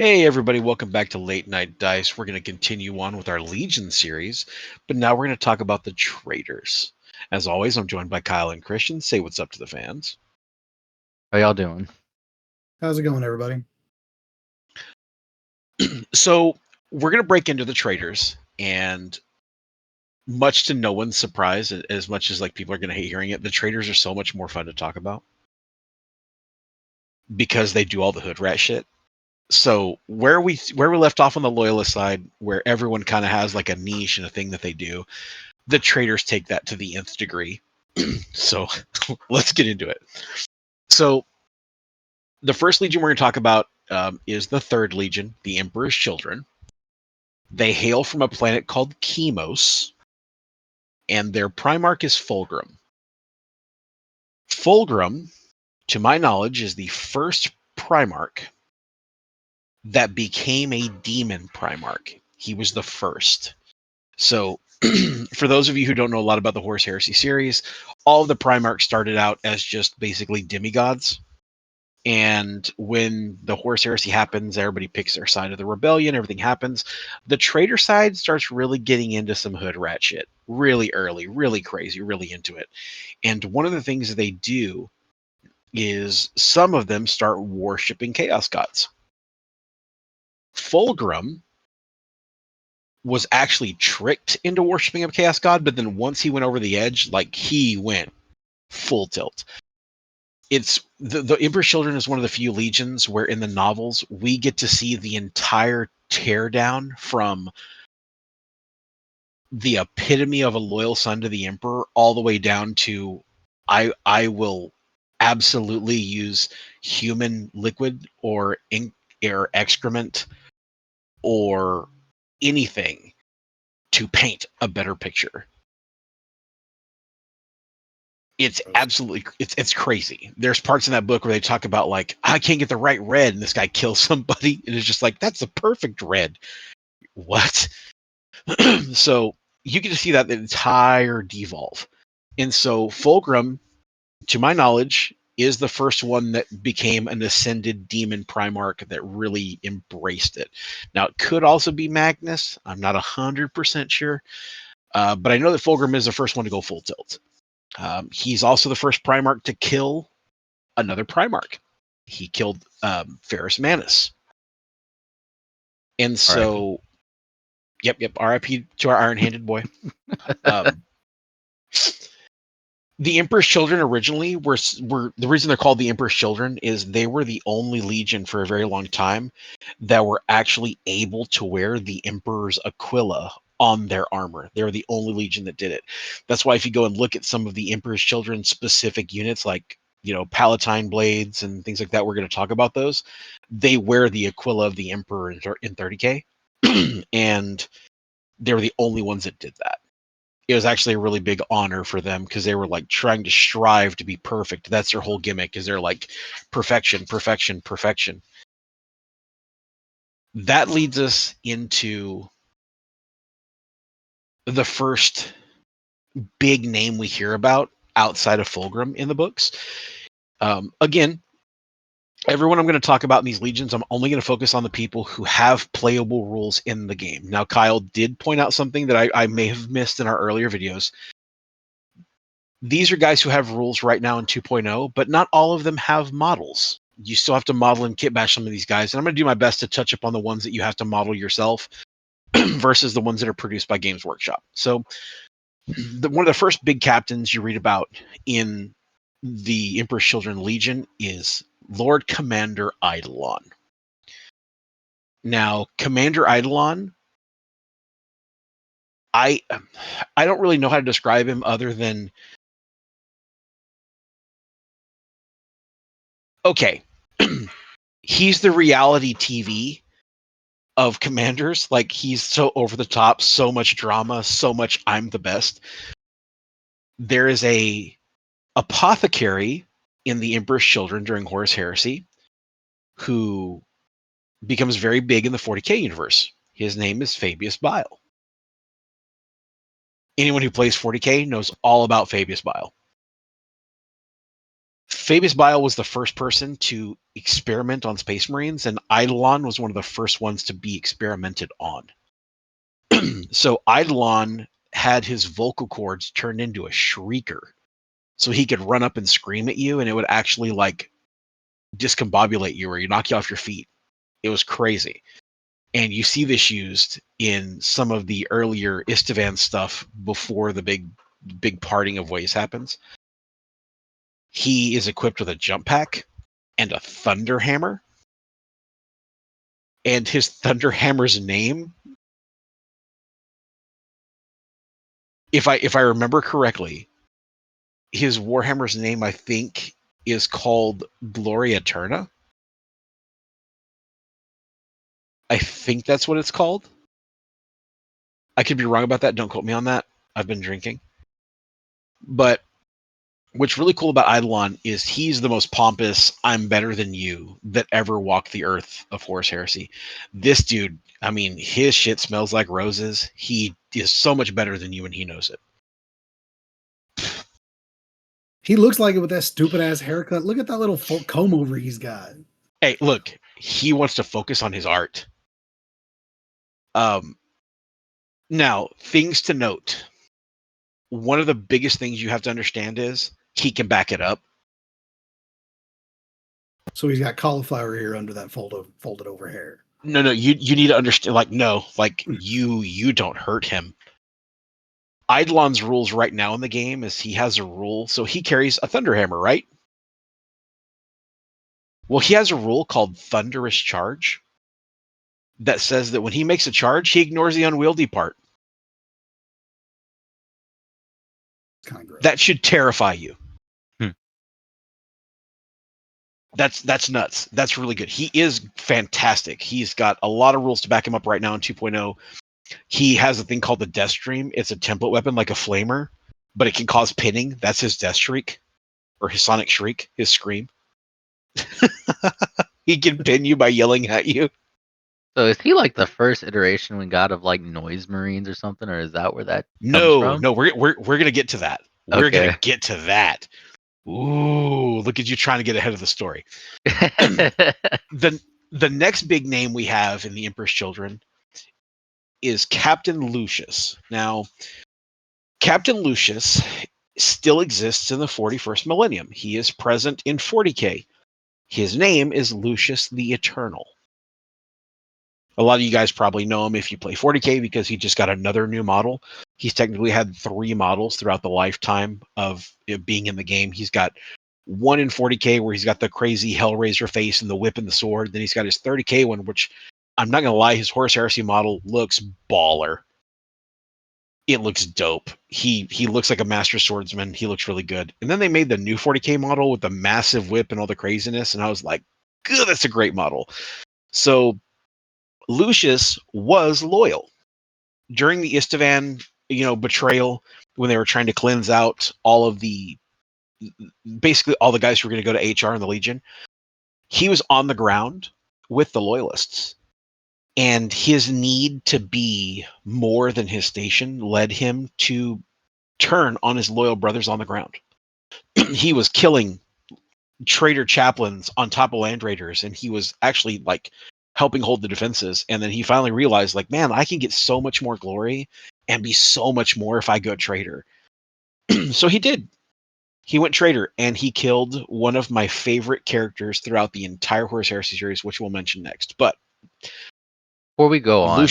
Hey everybody, welcome back to Late Night Dice. We're going to continue on with our Legion series, but now we're going to talk about the Traitors. As always, I'm joined by Kyle and Christian. Say what's up to the fans. How y'all doing? How's it going, everybody? So, we're going to break into the Traitors, and much to no one's surprise, as much as like people are going to hate hearing it, the Traitors are so much more fun to talk about because they do all the hood rat shit. So where we left off on the loyalist side, where everyone kind of has like a niche and a thing that they do, the Traitors take that to the nth degree. So let's get into it. So the first Legion we're going to talk about is the Third Legion, the Emperor's Children. They hail from a planet called Chemos, and their primarch is Fulgrim. Fulgrim, to my knowledge, is the first primarch that became a demon primarch. He was the first. So, for those of you who don't know a lot about the Horus Heresy series, all of the primarchs started out as just basically demigods. And when the Horus Heresy happens, everybody picks their side of the rebellion, everything happens. The traitor side starts really getting into some hood rat shit really early, really crazy, really into it. And one of the things that they do is some of them start worshipping chaos gods. Fulgrim was actually tricked into worshiping a chaos god, but then once he went over the edge, like he went full tilt. It's the Emperor's Children is one of the few legions where in the novels we get to see the entire teardown from the epitome of a loyal son to the Emperor all the way down to I will absolutely use human liquid or ink or excrement or anything to paint a better picture. It's absolutely it's crazy. There's parts in that book where they talk about like I can't get the right red and this guy kills somebody and it's just like that's the perfect red. What? So you get to see that entire devolve. And so Fulgrim, to my knowledge, is the first one that became an ascended demon primarch that really embraced it. Now it could also be Magnus. I'm not 100% sure. But I know that Fulgrim is the first one to go full tilt. He's also the first Primarch to kill another Primarch. He killed Ferrus Manus. And so, yep, RIP to our iron-handed boy. The Emperor's Children originally were the reason they're called the Emperor's Children is they were the only legion for a very long time that were actually able to wear the Emperor's Aquila on their armor. They were the only legion that did it. That's why if you go and look at some of the Emperor's Children specific units, like Palatine blades and things like that, we're going to talk about those. They wear the Aquila of the Emperor in 30K, and they were the only ones that did that. It was actually a really big honor for them because they were like trying to strive to be perfect. That's their whole gimmick, is they're like perfection, perfection, perfection. That leads us into the first big name we hear about outside of Fulgrim in the books. Again, everyone I'm going to talk about in these legions, I'm only going to focus on the people who have playable rules in the game. Now, Kyle did point out something that I may have missed in our earlier videos. These are guys who have rules right now in 2.0, but not all of them have models. You still have to model and kit bash some of these guys, and I'm going to do my best to touch upon the ones that you have to model yourself versus the ones that are produced by Games Workshop. So one of the first big captains you read about in the Emperor's Children Legion is Lord Commander Eidolon. Now, Commander Eidolon, I don't really know how to describe him other than okay. He's the reality TV of commanders. Like, he's so over the top, so much drama, so much I'm the best. There is a apothecary in the Emperor's Children during Horus Heresy who becomes very big in the 40K universe. His name is Fabius Bile. Anyone who plays 40K knows all about Fabius Bile. Fabius Bile was the first person to experiment on Space Marines, and Eidolon was one of the first ones to be experimented on. So Eidolon had his vocal cords turned into a shrieker, so he could run up and scream at you, and it would actually like discombobulate you or you knock you off your feet. It was crazy. And you see this used in some of the earlier Istvan stuff before the big parting of ways happens. He is equipped with a jump pack and a thunder hammer. And his thunder hammer's name, if I remember correctly, his warhammer's name I think is called Gloria Eterna. I think that's what it's called. I could be wrong about that. Don't quote me on that. I've been drinking. But what's really cool about Eidolon is he's the most pompous, I'm better than you, that ever walked the earth of Horus Heresy. This dude, I mean, his shit smells like roses. He is so much better than you and he knows it. He looks like it with that stupid ass haircut. Look at that little comb over he's got. Hey, look, he wants to focus on his art. Now, things to note. One of the biggest things you have to understand is he can back it up. So he's got cauliflower ear under that folded over hair. No, you need to understand. You don't hurt him. Eidolon's rules right now in the game is he has a rule, so he carries a thunderhammer, right? Well, he has a rule called Thunderous Charge that says that when he makes a charge, he ignores the unwieldy part. Kind of gross. That should terrify you. That's nuts. That's really good. He is fantastic. He's got a lot of rules to back him up right now in 2.0. He has a thing called the Death Stream. It's a template weapon like a flamer, but it can cause pinning. That's his Death Shriek, or his Sonic Shriek, his scream. He can pin you by yelling at you. So is he like the first iteration we got of like noise marines or something, or is that where that comes from? No, we're gonna get to that. We're gonna get to that. Ooh, look at you trying to get ahead of the story. The next big name we have in the Emperor's Children is Captain Lucius. Now, Captain Lucius still exists in the 41st millennium. He is present in 40K. His name is Lucius the Eternal. A lot of you guys probably know him if you play 40K because he just got another new model. He's technically had 3 models throughout the lifetime of it being in the game. He's got one in 40K where he's got the crazy Hellraiser face and the whip and the sword. Then he's got his 30K one, which I'm not going to lie, his Horus Heresy model looks baller. It looks dope. He looks like a master swordsman. He looks really good. And then they made the new 40K model with the massive whip and all the craziness. And I was like, good, that's a great model. So Lucius was loyal during the Istvan, betrayal, when they were trying to cleanse out all of basically all the guys who were going to go to HR in the Legion. He was on the ground with the loyalists, and his need to be more than his station led him to turn on his loyal brothers on the ground. He was killing traitor chaplains on top of land raiders, and he was actually like helping hold the defenses. And then he finally realized, like, man, I can get so much more glory and be so much more if I go traitor. So he did. He went traitor, and he killed one of my favorite characters throughout the entire Horus Heresy series, which we'll mention next. But before we go on,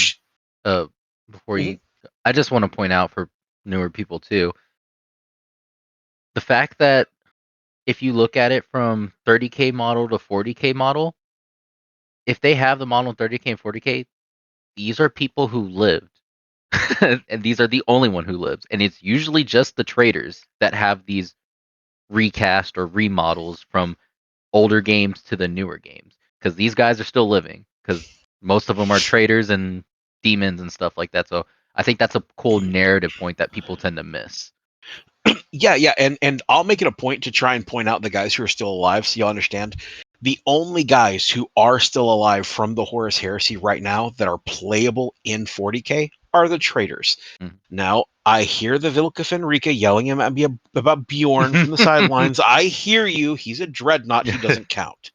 Mhm. I just want to point out for newer people too, the fact that if you look at it from 30K model to 40K model, if they have the model in 30K and 40K, these are people who lived. And these are the only one who lives. And it's usually just the Traitors that have these recast or remodels from older games to the newer games. Because these guys are still living. Because most of them are Traitors and demons and stuff like that. So I think that's a cool narrative point that people tend to miss. Yeah, and I'll make it a point to try and point out the guys who are still alive so you'll understand. The only guys who are still alive from the Horus Heresy right now that are playable in 40K are the Traitors. Mhm. Now, I hear the Vilka Fenrika yelling at me about Bjorn from the sidelines. I hear you. He's a dreadnought. He doesn't count.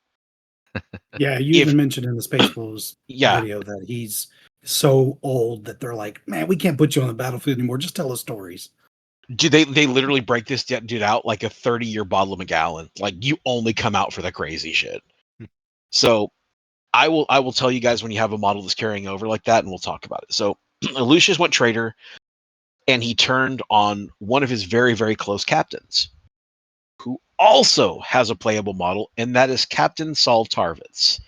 Yeah, you If even mentioned in the Spaceballs yeah, video that he's so old that they're like, man, we can't put you on the battlefield anymore. Just tell us stories. do they literally break this dude out like a 30-year bottle of Macallan? Like, you only come out for the crazy shit. So I will tell you guys when you have a model that's carrying over like that, and we'll talk about it. So Lucius went traitor, and he turned on one of his very, very close captains, who also has a playable model, and that is Captain Saul Tarvitz.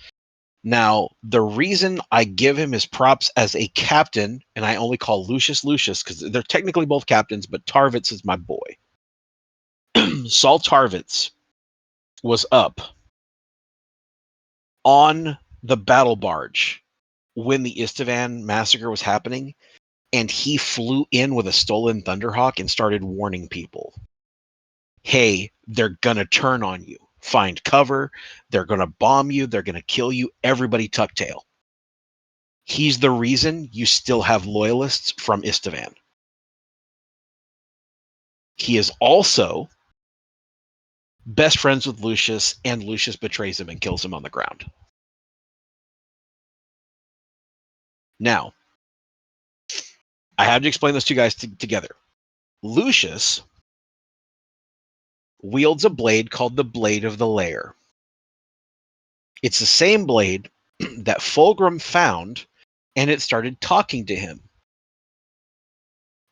Now, the reason I give him his props as a captain, and I only call Lucius Lucius because they're technically both captains, but Tarvitz is my boy. Saul Tarvitz was up on the battle barge when the Istvan massacre was happening, and he flew in with a stolen Thunderhawk and started warning people. Hey, they're going to turn on you. Find cover. They're going to bomb you. They're going to kill you. Everybody tuck tail. He's the reason you still have loyalists from Istvan. He is also best friends with Lucius, and Lucius betrays him and kills him on the ground. Now, I have to explain those two guys together. Lucius wields a blade called the Blade of the Lair. It's the same blade that Fulgrim found, and it started talking to him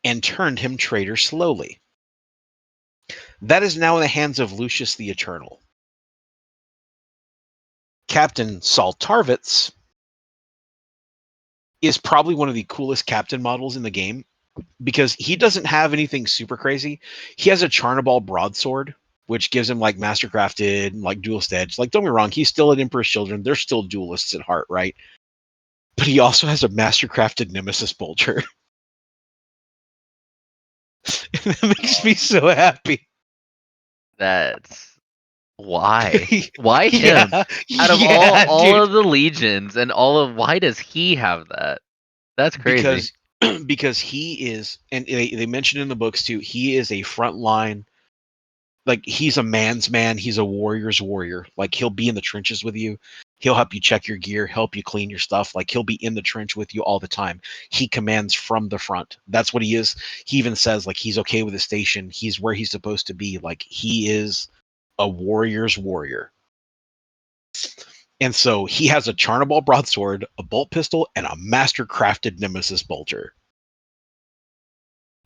and turned him traitor slowly. That is now in the hands of Lucius the Eternal. Captain Saul Tarvitz is probably one of the coolest captain models in the game because he doesn't have anything super crazy. He has a Charnabal broadsword, which gives him like mastercrafted, like duelist edge. Like, don't get me wrong, he's still an Emperor's Children. They're still duelists at heart, right? But he also has a mastercrafted Nemesis Bolter. That makes me so happy. That's why. Why him? Yeah, Out of yeah, all dude. of the legions and all of why does he have that? That's crazy. Because he is, and they mentioned in the books too, he is a frontline, like he's a man's man, he's a warrior's warrior. Like, he'll be in the trenches with you, he'll help you check your gear, help you clean your stuff. Like, he'll be in the trench with you all the time. He commands from the front. That's what he is. He even says like he's okay with the station, he's where he's supposed to be. Like, he is a warrior's warrior. And so he has a Charnabal broadsword, a bolt pistol, and a master-crafted Nemesis Bolter.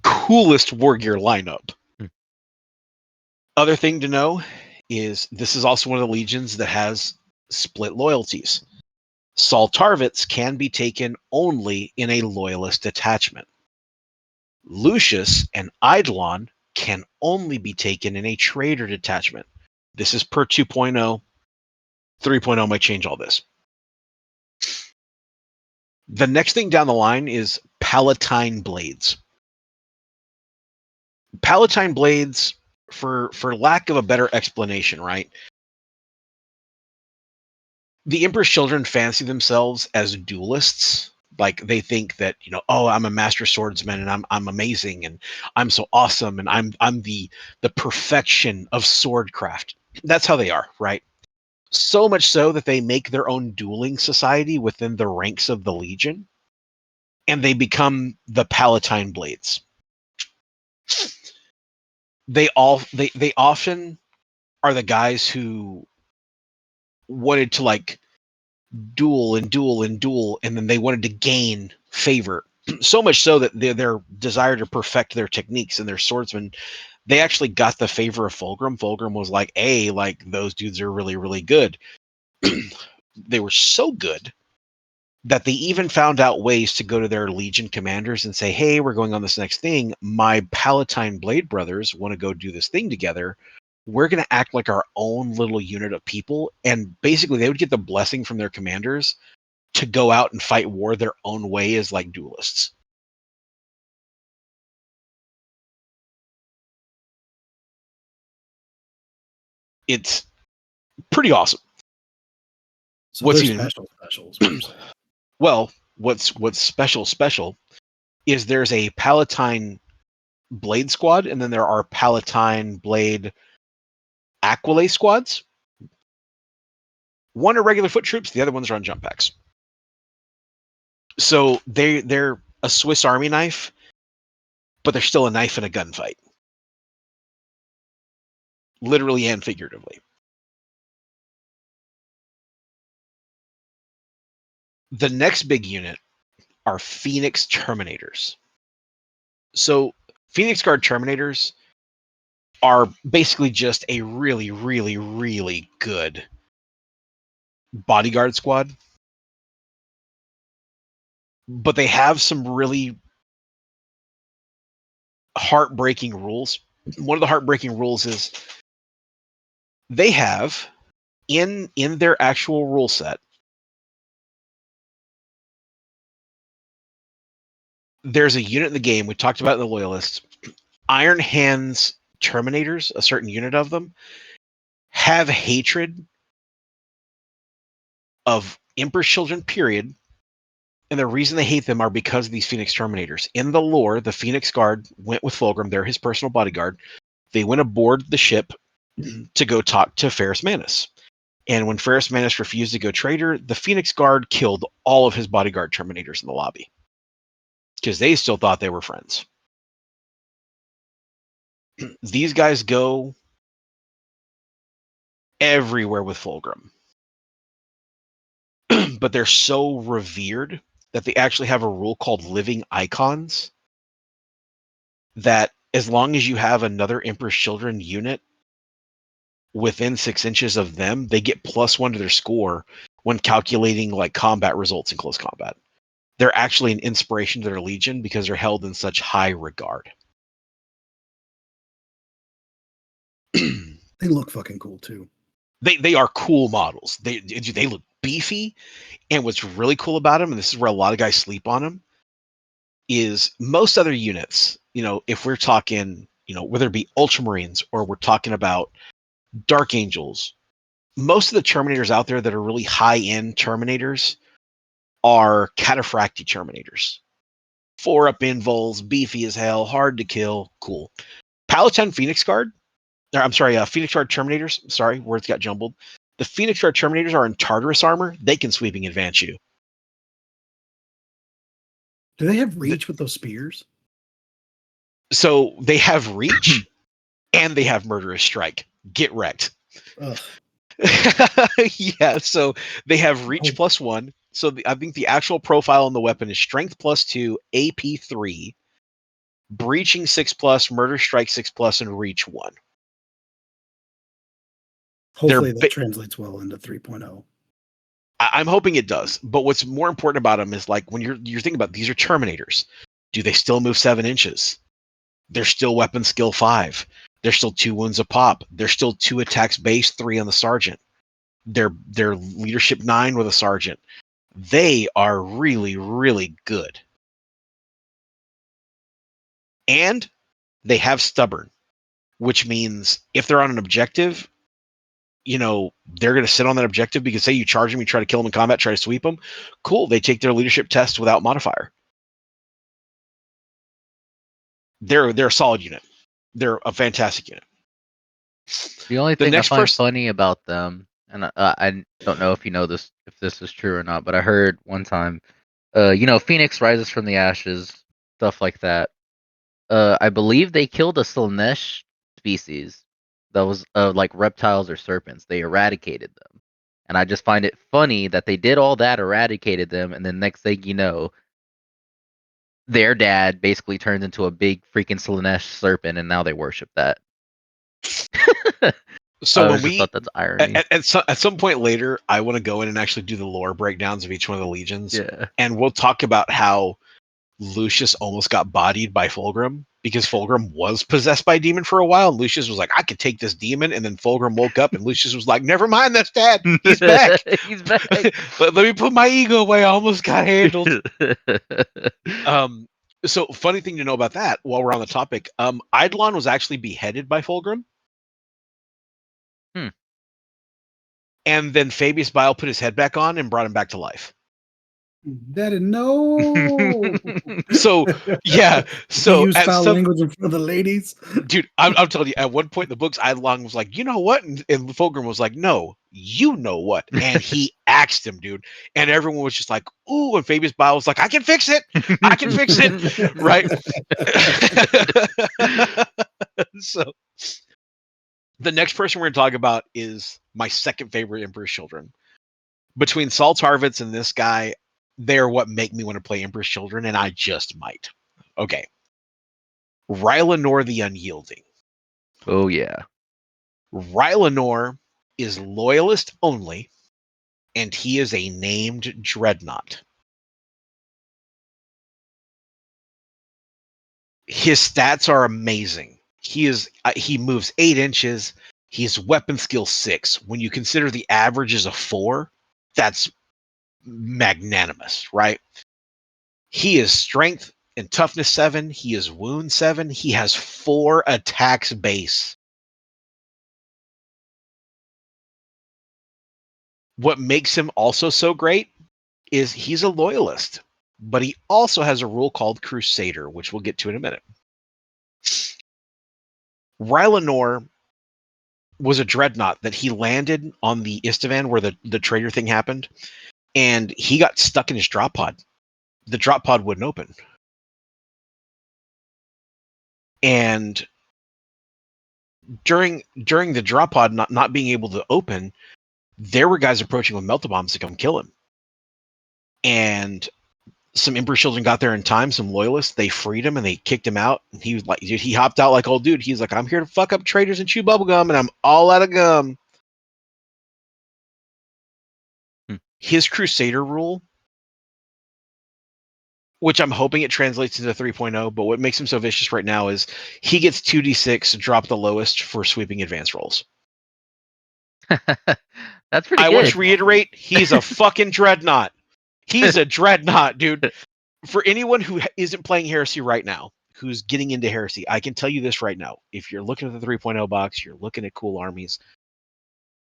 Coolest war gear lineup. Hmm. Other thing to know is this is also one of the legions that has split loyalties. Saul Tarvitz can be taken only in a loyalist detachment. Lucius and Eidolon can only be taken in a traitor detachment. This is per 2.0. 3.0 might change all this. The next thing down the line is Palatine Blades. Palatine Blades, for lack of a better explanation, right? The Emperor's Children fancy themselves as duelists. Like, they think that, oh, I'm a master swordsman and I'm amazing and I'm so awesome and I'm the perfection of swordcraft. That's how they are, right? So much so that they make their own dueling society within the ranks of the Legion, and they become the Palatine Blades. They often are the guys who wanted to like duel and duel and duel, and then they wanted to gain favor. So much so that their desire to perfect their techniques and their swordsmen, they actually got the favor of Fulgrim. Fulgrim was like, hey, like, those dudes are really, really good. They were so good that they even found out ways to go to their Legion commanders and say, hey, we're going on this next thing. My Palatine Blade brothers want to go do this thing together. We're going to act like our own little unit of people. And basically, they would get the blessing from their commanders to go out and fight war their own way as like duelists. It's pretty awesome. So What's they're even special, is what you're saying. well, what's special is there's a Palatine Blade squad, and then there are Palatine Blade Aquilay squads. One are regular foot troops, the other ones are on jump packs. So they're a Swiss Army knife, but they're still a knife in a gunfight. Literally and figuratively. The next big unit are Phoenix Terminators. So Phoenix Guard Terminators are basically just a really, really, really good bodyguard squad. But they have some really heartbreaking rules. One of the heartbreaking rules is they have in their actual rule set, there's a unit in the game, we talked about in the Loyalists, Iron Hands Terminators, a certain unit of them, have hatred of Emperor's Children, period. And the reason they hate them are because of these Phoenix Terminators. In the lore, the Phoenix Guard went with Fulgrim. They're his personal bodyguard. They went aboard the ship to go talk to Ferrus Manus. And when Ferrus Manus refused to go traitor, the Phoenix Guard killed all of his bodyguard Terminators in the lobby. Because they still thought they were friends. These guys go everywhere with Fulgrim. But they're so revered that they actually have a rule called living icons, that as long as you have another Emperor's Children unit within 6 inches of them, they get +1 to their score when calculating like combat results in close combat. They're actually an inspiration to their legion because they're held in such high regard. They look fucking cool too. They are cool models. They look beefy, and what's really cool about them, and this is where a lot of guys sleep on them, is most other units, if we're talking, whether it be Ultramarines or we're talking about Dark Angels, most of the Terminators out there that are really high-end Terminators are Cataphracti Terminators. 4-up invols, beefy as hell, hard to kill, cool. Palatine Phoenix Guard, Phoenix Guard Terminators, sorry, words got jumbled. The Phoenix Guard Terminators are in Tartarus armor. They can sweeping advance you. Do they have reach with those spears? So they have reach and they have murderous strike. Get wrecked. Ugh. Yeah, so they have reach +1. So I think the actual profile on the weapon is strength +2, AP 3, breaching 6+, murder strike 6+, and reach 1. Hopefully that translates well into 3.0. I'm hoping it does. But what's more important about them is like when you're thinking about these are Terminators. Do they still move 7 inches? They're still weapon skill 5. They're still 2 wounds a pop. They're still 2 attacks base, 3 on the sergeant. They're leadership 9 with a sergeant. They are really, really good. And they have stubborn, which means if they're on an objective, they're going to sit on that objective because say you charge them, you try to kill them in combat, try to sweep them. Cool. They take their leadership test without modifier. They're a solid unit. They're a fantastic unit. The only thing I find funny about them, and I don't know if you know this, if this is true or not, but I heard one time, Phoenix rises from the ashes, stuff like that. I believe they killed a Slaanesh species that was like reptiles or serpents. They eradicated them, and I just find it funny that they did all that, eradicated them, and then next thing you know, their dad basically turns into a big freaking Slaanesh serpent, and now they worship that. So I thought that's irony. At some point later, I want to go in and actually do the lore breakdowns of each one of the legions. Yeah. And we'll talk about how Lucius almost got bodied by Fulgrim because Fulgrim was possessed by a demon for a while. And Lucius was like, I could take this demon. And then Fulgrim woke up and Lucius was like, never mind, that's dad. He's back. He's back. Let me put my ego away. I almost got handled. So funny thing to know about that while we're on the topic, Eidolon was actually beheaded by Fulgrim. And then Fabius Bile put his head back on and brought him back to life. Daddy, no. So yeah, You so use at foul some language in front of the ladies. dude, I'm telling you, at one point in the books, I long was like, you know what? And Fulgrim was like, no, you know what? And he axed him, dude. And everyone was just like, ooh, and Fabius Bile was like, I can fix it. I can fix it. Right. So the next person we're going to talk about is my second favorite Emperor's Children. Between Saul Tarvitz and this guy, they're what make me want to play Emperor's Children, and I just might. Okay. Rylanor the Unyielding. Oh yeah. Rylanor is loyalist only, and he is a named dreadnought. His stats are amazing. He moves 8 inches. He's weapon skill 6. When you consider the average is a 4, that's magnanimous, right? He is strength and toughness 7. He is wound 7. He has 4 attacks base. What makes him also so great is he's a loyalist, but he also has a rule called Crusader, which we'll get to in a minute. Rylanor was a dreadnought that he landed on the Istvan where the traitor thing happened, and he got stuck in his drop pod. The drop pod wouldn't open. And during the drop pod not being able to open, there were guys approaching with melta bombs to come kill him. And some Emperor children got there in time, some loyalists, they freed him and they kicked him out. And he was like, dude, he hopped out like old dude. He's like, I'm here to fuck up traitors and chew bubblegum, and I'm all out of gum. His Crusader rule, which I'm hoping it translates into 3.0, but what makes him so vicious right now is he gets 2d6 to drop the lowest for sweeping advance rolls. That's pretty I good. want to reiterate, he's a fucking dreadnought. He's a dreadnought, dude. For anyone who isn't playing Heresy right now, who's getting into Heresy, I can tell you this right now. If you're looking at the 3.0 box, you're looking at cool armies,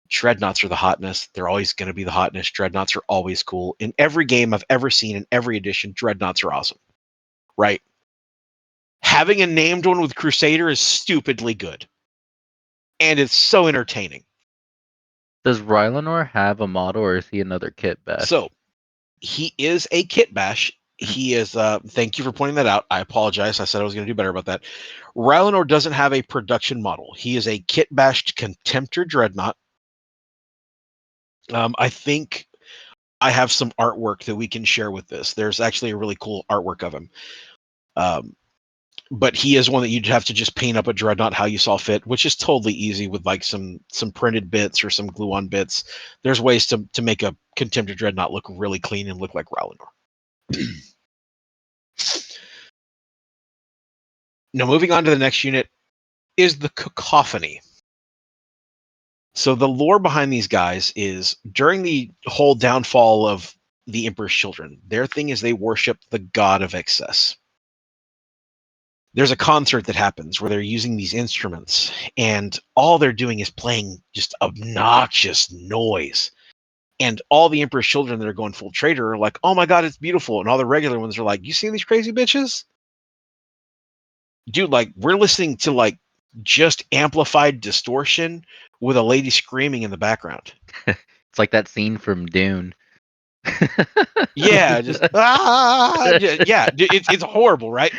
dreadnoughts are the hotness. They're always going to be the hotness. Dreadnoughts are always cool. In every game I've ever seen, in every edition, dreadnoughts are awesome. Right? Having a named one with Crusader is stupidly good. And it's so entertaining. Does Rylanor have a model, or is he another kit bash? So, he is a kit bash. He is, thank you for pointing that out. I apologize. I said I was going to do better about that. Rylanor doesn't have a production model. He is a kit bashed Contemptor Dreadnought. I think I have some artwork that we can share with this. There's actually a really cool artwork of him. But he is one that you'd have to just paint up a dreadnought how you saw fit, which is totally easy with like some printed bits or some glue on bits. There's ways to make a Contemptor Dreadnought look really clean and look like Rylanor. Now, moving on to the next unit is the Cacophony. So the lore behind these guys is during the whole downfall of the Emperor's Children, their thing is they worship the god of excess. There's a concert that happens where they're using these instruments, and all they're doing is playing just obnoxious noise. And all the Emperor's Children that are going full traitor are like, oh my god, it's beautiful. And all the regular ones are like, you see these crazy bitches? Dude, like, we're listening to like just amplified distortion with a lady screaming in the background. It's like that scene from Dune. Yeah, just yeah, it's horrible, right?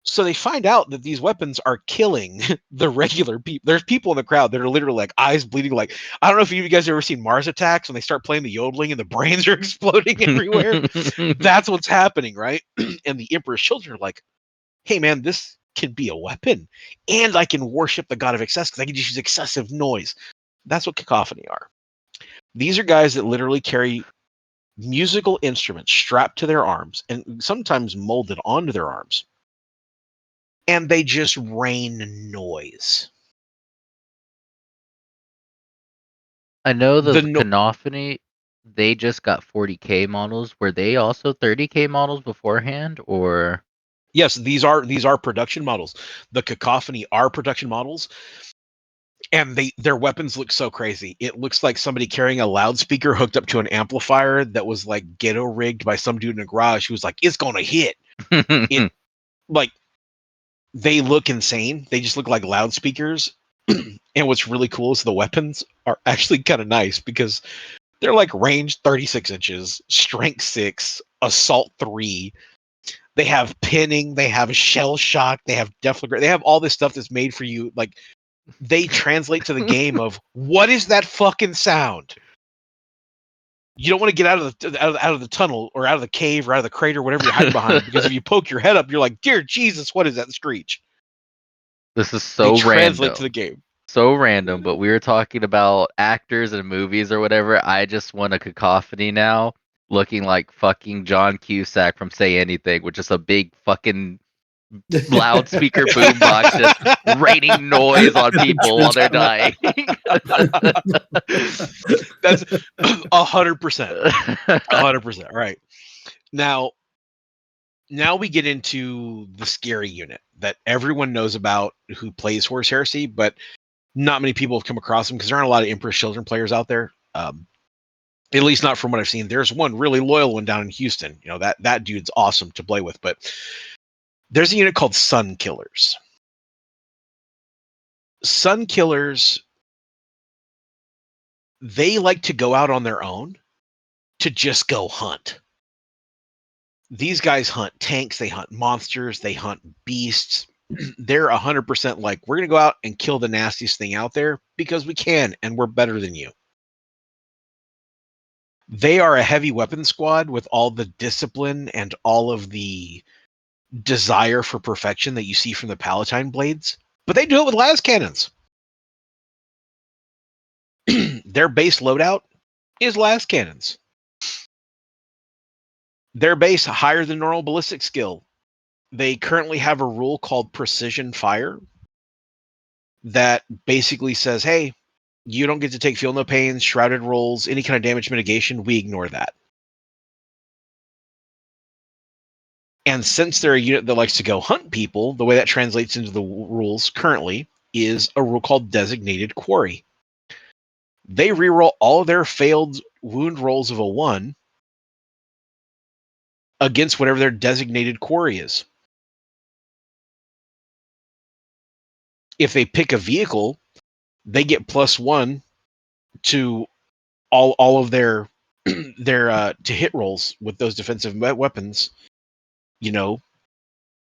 So they find out that these weapons are killing the regular people. There's people in the crowd that are literally like eyes bleeding. Like, I don't know if you guys have ever seen Mars Attacks when they start playing the yodeling and the brains are exploding everywhere. That's what's happening, right? And the Emperor's children are like, hey man, this can be a weapon, and I can worship the god of excess because I can just use excessive noise. That's what Cacophony are. These are guys that literally carry musical instruments strapped to their arms and sometimes molded onto their arms, and they just rain noise. I know the The no- Cacophony, they just got 40K models. Were they also 30K models beforehand, or? Yes, these are production models. The Cacophony are production models. And their weapons look so crazy. It looks like somebody carrying a loudspeaker hooked up to an amplifier that was like ghetto rigged by some dude in a garage who was like, it's gonna hit. It like they look insane. They just look like loudspeakers. And what's really cool is the weapons are actually kind of nice because they're like range 36 inches, strength 6, assault 3. They have pinning, they have shell shock, they have deflagrate, they have all this stuff that's made for you. Like they translate to the game of what is that fucking sound? You don't want to get out of the tunnel or out of the cave or out of the crater, whatever you're hiding behind, because if you poke your head up, you're like, dear Jesus, what is that screech? This is They so translate random. to the game. So random, but we were talking about actors and movies or whatever. I just want a cacophony now, looking like fucking John Cusack from Say Anything, with just a big fucking loudspeaker boombox just raining noise on people while they're dying. That's 100%. 100%. All right. Now we get into the scary unit that everyone knows about who plays Horus Heresy, but not many people have come across them because there aren't a lot of Emperor's Children players out there. At least not from what I've seen. There's one really loyal one down in Houston. You know, that dude's awesome to play with, but there's a unit called Sun Killers. Sun Killers, they like to go out on their own to just go hunt. These guys hunt tanks, they hunt monsters, they hunt beasts. They're 100% like, we're going to go out and kill the nastiest thing out there because we can, and we're better than you. They are a heavy weapon squad with all the discipline and all of the desire for perfection that you see from the Palatine blades, but they do it with las cannons. Their base loadout is las cannons. Their base higher than normal ballistic skill. They currently have a rule called precision fire that basically says, hey, you don't get to take feel no pains, shrouded rolls, any kind of damage mitigation. We ignore that. And since they're a unit that likes to go hunt people, the way that translates into the rules currently is a rule called designated quarry. They reroll all of their failed wound rolls of a 1 against whatever their designated quarry is. If they pick a vehicle, they get +1 to all of their to hit rolls with those defensive weapons. You know,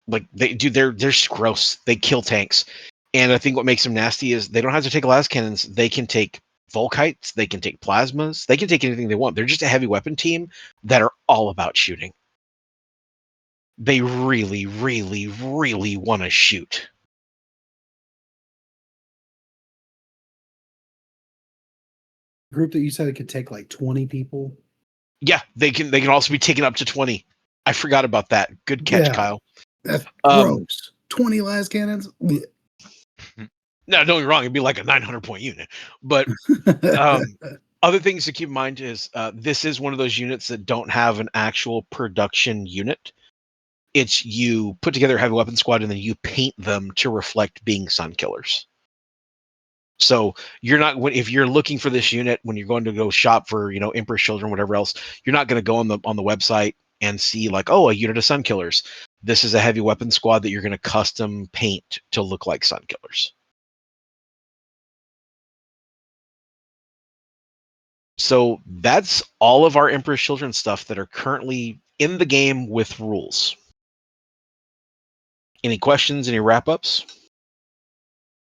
like they're just gross. They kill tanks. And I think what makes them nasty is they don't have to take las cannons. They can take Volkites, they can take plasmas, they can take anything they want. They're just a heavy weapon team that are all about shooting. They really, really, really want to shoot. Group that you said it could take like 20 people. Yeah, they can also be taken up to 20. I forgot about that. Good catch, Kyle. That's gross. 20 las cannons. No, don't get me wrong. It'd be like a 900-point unit. But other things to keep in mind is this is one of those units that don't have an actual production unit. It's you put together a heavy weapon squad and then you paint them to reflect being Sun Killers. So you're not, if you're looking for this unit when you're going to go shop for, Emperor's Children, whatever else, you're not going to go on the website and see like, oh, a unit of Sun Killers. This is a heavy weapon squad that you're going to custom paint to look like Sun Killers. So that's all of our Emperor's Children stuff that are currently in the game with rules. Any questions? Any wrap-ups?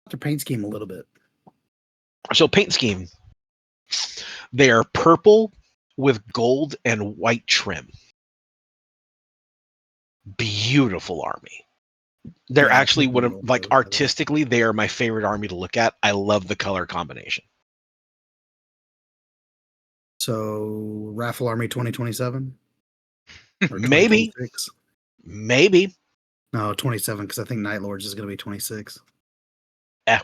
Their paint scheme a little bit. So paint scheme. They are purple with gold and white trim. Beautiful army. They're actually artistically, they are my favorite army to look at. I love the color combination. So Raffle Army 2027? Maybe. Maybe. No, 27, because I think Night Lords is going to be 26.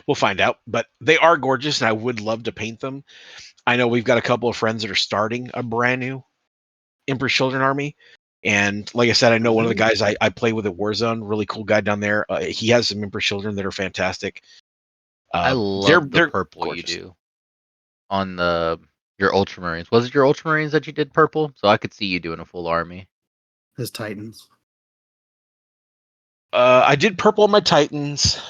We'll find out. But they are gorgeous, and I would love to paint them. I know we've got a couple of friends that are starting a brand new Emperor's Children army. And like I said, I know one of the guys I play with at Warzone, really cool guy down there. He has some Emperor's Children that are fantastic. I They're love the they're purple gorgeous. you do on your Ultramarines. Was it your Ultramarines that you did purple? So I could see you doing a full army. His Titans. I did purple on my Titans.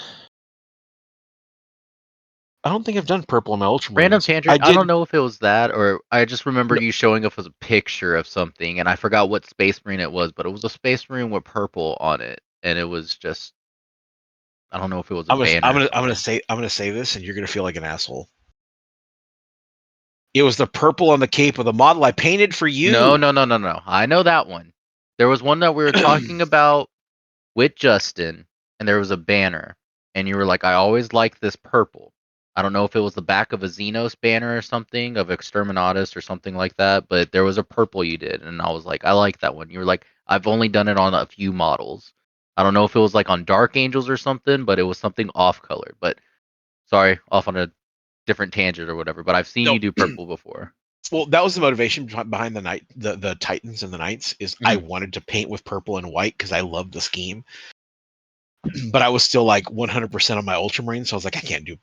I don't think I've done purple on my Ultramarines. Random tangent. I I did. don't know if it was that or I just remember No, you showing up with a picture of something, and I forgot what Space Marine it was, but it was a Space Marine with purple on it, and it was just I don't know if it was a banner or something. I'm gonna say this, and you're gonna feel like an asshole. It was the purple on the cape of the model I painted for No, you. no, no, no, no. I know that one. There was one that we were talking about with Justin, and there was a banner, and you were like, "I always like this purple." I don't know if it was the back of a Xenos banner or something of Exterminatus or something like that, but there was a purple you did, and I was like, "I like that one." You were like, "I've only done it on a few models." I don't know if it was like on Dark Angels or something, but it was something off color. But sorry, off on a different tangent or whatever. But I've seen No, you do purple before. well, that was the motivation behind the Titans and the Knights. Is I Mhm. wanted to paint with purple and white because I loved the scheme. But I was still like 100% on my Ultramarine, so I was like, I can't do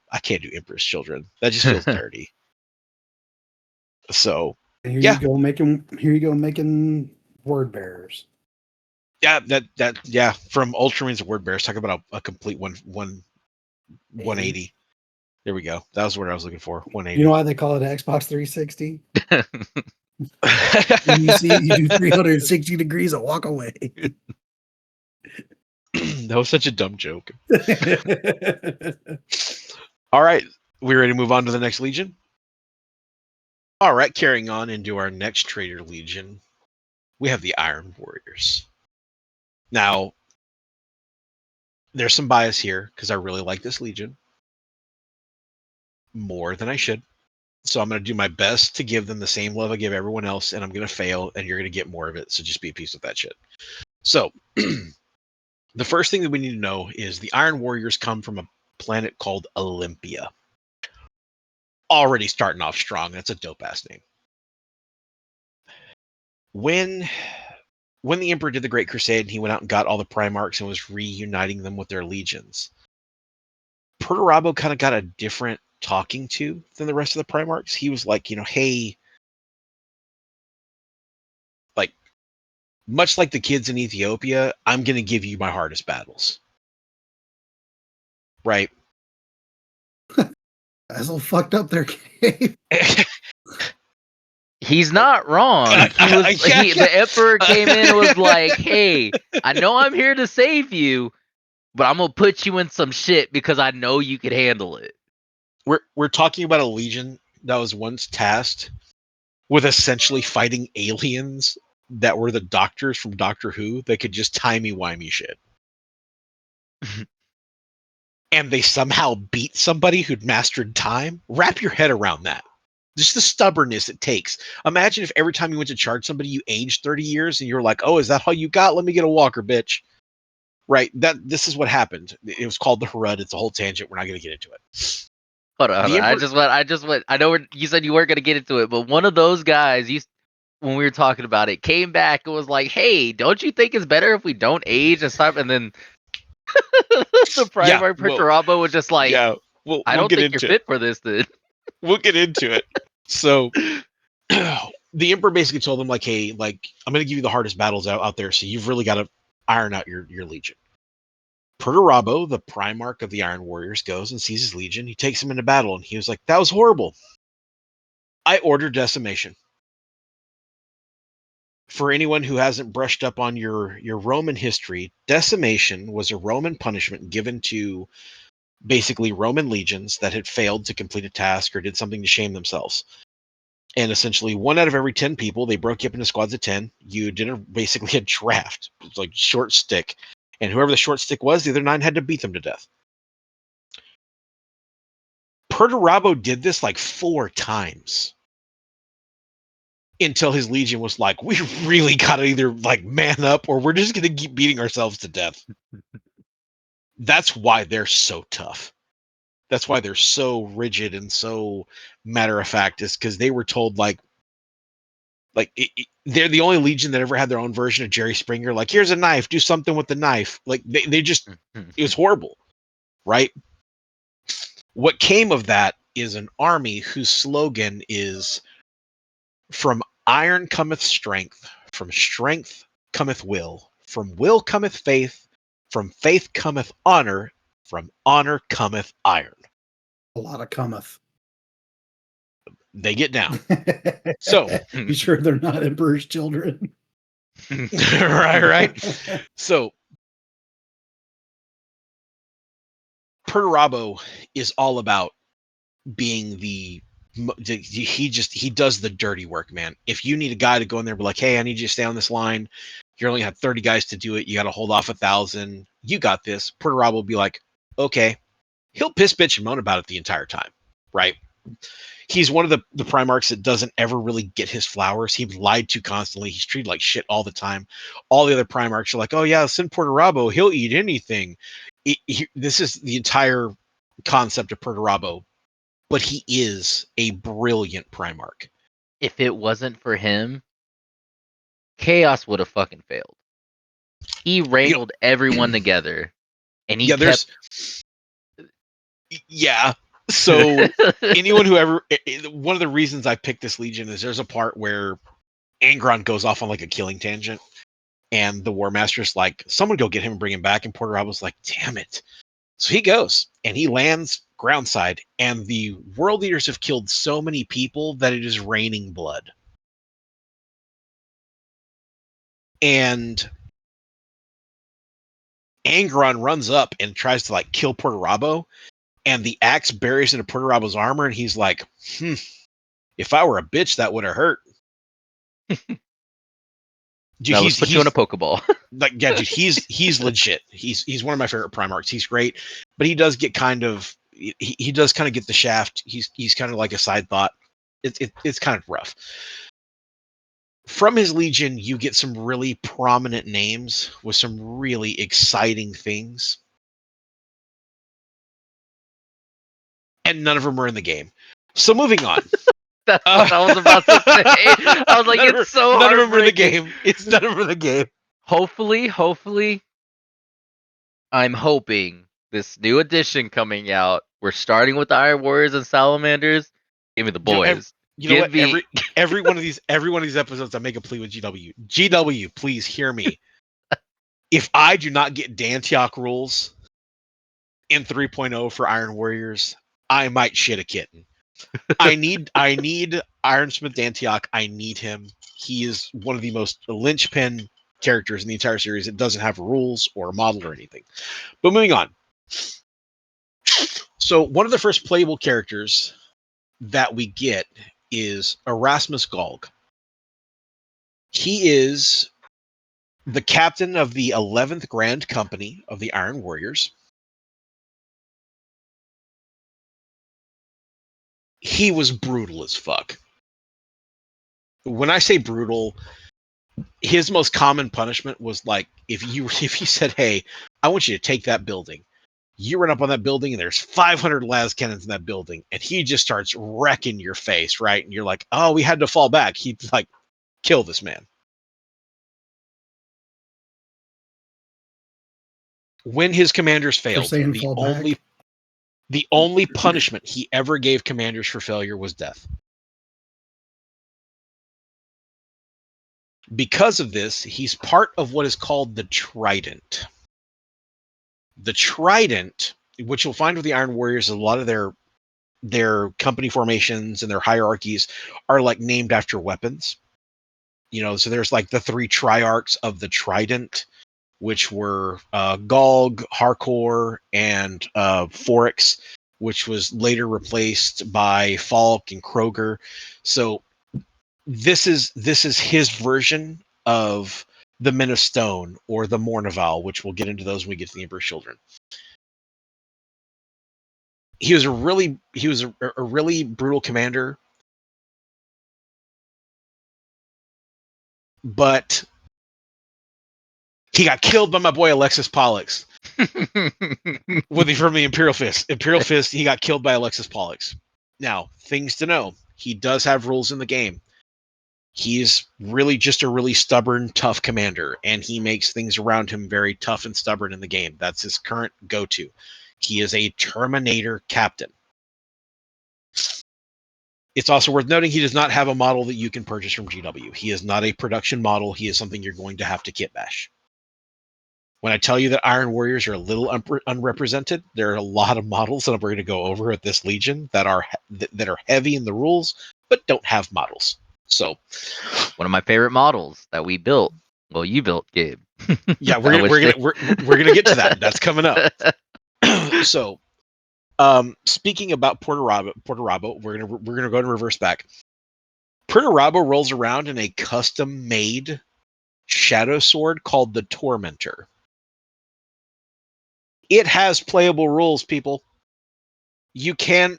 Emperor's Children. That just feels dirty. So And here yeah, you go making word bearers. yeah, yeah. From Ultramarines to Word Bears, talk about a complete 180. There we go. That was what I was looking for. You know 180. why they call it an Xbox 360? When you see it, you do 360 degrees and walk away. That was such a dumb joke. All right, we ready to move on to the next Legion? All right, carrying on into our next Traitor Legion, we have the Iron Warriors. Now, there's some bias here because I really like this Legion more than I should. So I'm going to do my best to give them the same love I give everyone else, and I'm going to fail, and you're going to get more of it. So just be at peace with that shit. So, the first thing that we need to know is the Iron Warriors come from a planet called Olympia. Already starting off strong. That's a dope ass name. When the Emperor did the Great Crusade and he went out and got all the primarchs and was reuniting them with their legions, Perturabo kind of got a different talking to than the rest of the primarchs. He was like, hey, like, much like the kids in Ethiopia, I'm going to give you my hardest battles. Right? That's all fucked up there, Gabe. He's not wrong. Yeah, The Emperor came in and was like, "Hey, I know I'm here to save you, but I'm gonna put you in some shit because I know you could handle it." we're talking about a legion that was once tasked with essentially fighting aliens that were the doctors from Doctor Who that could just timey-wimey shit. And they somehow beat somebody who'd mastered time. Wrap your head around that. Just the stubbornness it takes. Imagine if every time you went to charge somebody, you aged 30 years and you're like, oh, is that all you got? Let me get a walker, bitch. Right? This is what happened. It was called the Harud. It's a whole tangent. We're not going to get into it. Hold on, hold The on. Emperor. I just went. I know you said you weren't gonna get into it, but one of those guys, when we were talking about it, came back and was like, "Hey, don't you think it's better if we don't age and stuff?" And then the Yeah, Primarch Perturabo was just like, yeah, "I we'll don't get think you're into it. fit for this, dude." We'll get into it. So the Emperor basically told them, like, hey, like, I'm going to give you the hardest battles out there, so you've really got to iron out your legion. Perturabo, the Primarch of the Iron Warriors, goes and sees his legion. He takes him into battle, and he was like, that was horrible. I order decimation. For anyone who hasn't brushed up on your Roman history, decimation was a Roman punishment given to basically Roman legions that had failed to complete a task or did something to shame themselves. And essentially, 1 out of every 10 people, they broke you up into squads of 10. You did basically a draft. It's like short stick. And whoever the short stick was, the other 9 had to beat them to death. Perturabo did this like 4 times until his legion was like, we really got to either like man up or we're just going to keep beating ourselves to death. That's why they're so tough. That's why they're so rigid and so matter of fact, is because they were told they're the only legion that ever had their own version of Jerry Springer. Like, here's a knife, do something with the knife. Like they just, it was horrible, right? What came of that is an army whose slogan is "From iron cometh strength, from strength cometh will, from will cometh faith, from faith cometh honor, from honor cometh iron." A lot of cometh. They get down. So, You sure they're not Emperor's children? right. So, Perturabo is all about being he does the dirty work, man. If you need a guy to go in there and be like, hey, I need you to stay on this line, you only have 30 guys to do it, you got to hold off 1,000, you got this. Perturabo will be like, okay. He'll piss, bitch, and moan about it the entire time, right? He's one of the primarchs that doesn't ever really get his flowers. He's lied to constantly. He's treated like shit all the time. All the other primarchs are like, oh yeah, send Perturabo, he'll eat anything. This is the entire concept of Perturabo, but he is a brilliant primarch. If it wasn't for him, chaos would have fucking failed. He wrangled everyone together, and he kept. Yeah. So anyone who ever, one of the reasons I picked this Legion is there's a part where Angron goes off on like a killing tangent, and the War Master's like, someone go get him and bring him back. And Perturabo's like, damn it. So he goes and he lands groundside, and the world leaders have killed so many people that it is raining blood. And Angron runs up and tries to like kill Perturabo, and the axe buries into Perturabo's armor, and he's like, if I were a bitch, that would have hurt. Dude, now let's put you in a Pokeball. Like, yeah, dude, he's legit. He's one of my favorite Primarchs. He's great, but he does get kind of he does kind of get the shaft. He's kind of like a side thought. It's kind of rough. From his Legion, you get some really prominent names with some really exciting things, and none of them are in the game. So moving on. That's what I was about to say. I was like, it's so none of them are in the heartbreaking. game. It's none of them are in the game. Hopefully, I'm hoping this new edition coming out. We're starting with the Iron Warriors and Salamanders. Give me the boys. You know what? Every one of these episodes, I make a plea with GW. GW, please hear me. If I do not get Dantioch rules in 3.0 for Iron Warriors, I might shit a kitten. I need Ironsmith Dantioch. I need him. He is one of the most linchpin characters in the entire series. It doesn't have rules or a model or anything. But moving on. So one of the first playable characters that we get is Erasmus Galg. He is the captain of the 11th Grand Company of the Iron Warriors. He was brutal as fuck. When I say brutal, his most common punishment was like if he said, hey, I want you to take that building. You run up on that building and there's 500 las cannons in that building, and he just starts wrecking your face, right? And you're like, oh, we had to fall back. He'd like kill this man. When his commanders failed, the only punishment he ever gave commanders for failure was death. Because of this, he's part of what is called the Trident. The Trident, which you'll find with the Iron Warriors, a lot of their company formations and their hierarchies are like named after weapons. You know, so there's like the 3 triarchs of the Trident, which were Galg, Harkor, and Foryx, which was later replaced by Falk and Kroger. So this is his version of the Men of Stone or the Mournival, which we'll get into those when we get to the Emperor's Children. He was a really brutal commander, but he got killed by my boy Alexis Pollux. With from the Imperial Fist. Imperial Fist, he got killed by Alexis Pollux. Now, things to know. He does have rules in the game. He's really just a really stubborn, tough commander, and he makes things around him very tough and stubborn in the game. That's his current go-to. He is a Terminator captain. It's also worth noting he does not have a model that you can purchase from GW. He is not a production model. He is something you're going to have to kit bash. When I tell you that Iron Warriors are a little unrepresented, there are a lot of models that we're going to go over at this Legion that are heavy in the rules, but don't have models. So, one of my favorite models that we built. Well, you built, Gabe. Yeah, we're gonna get to that. That's coming up. So, speaking about Porter Rabo, we're gonna go and reverse back. Porter Rabo rolls around in a custom-made shadow sword called the Tormentor. It has playable rules, people. You can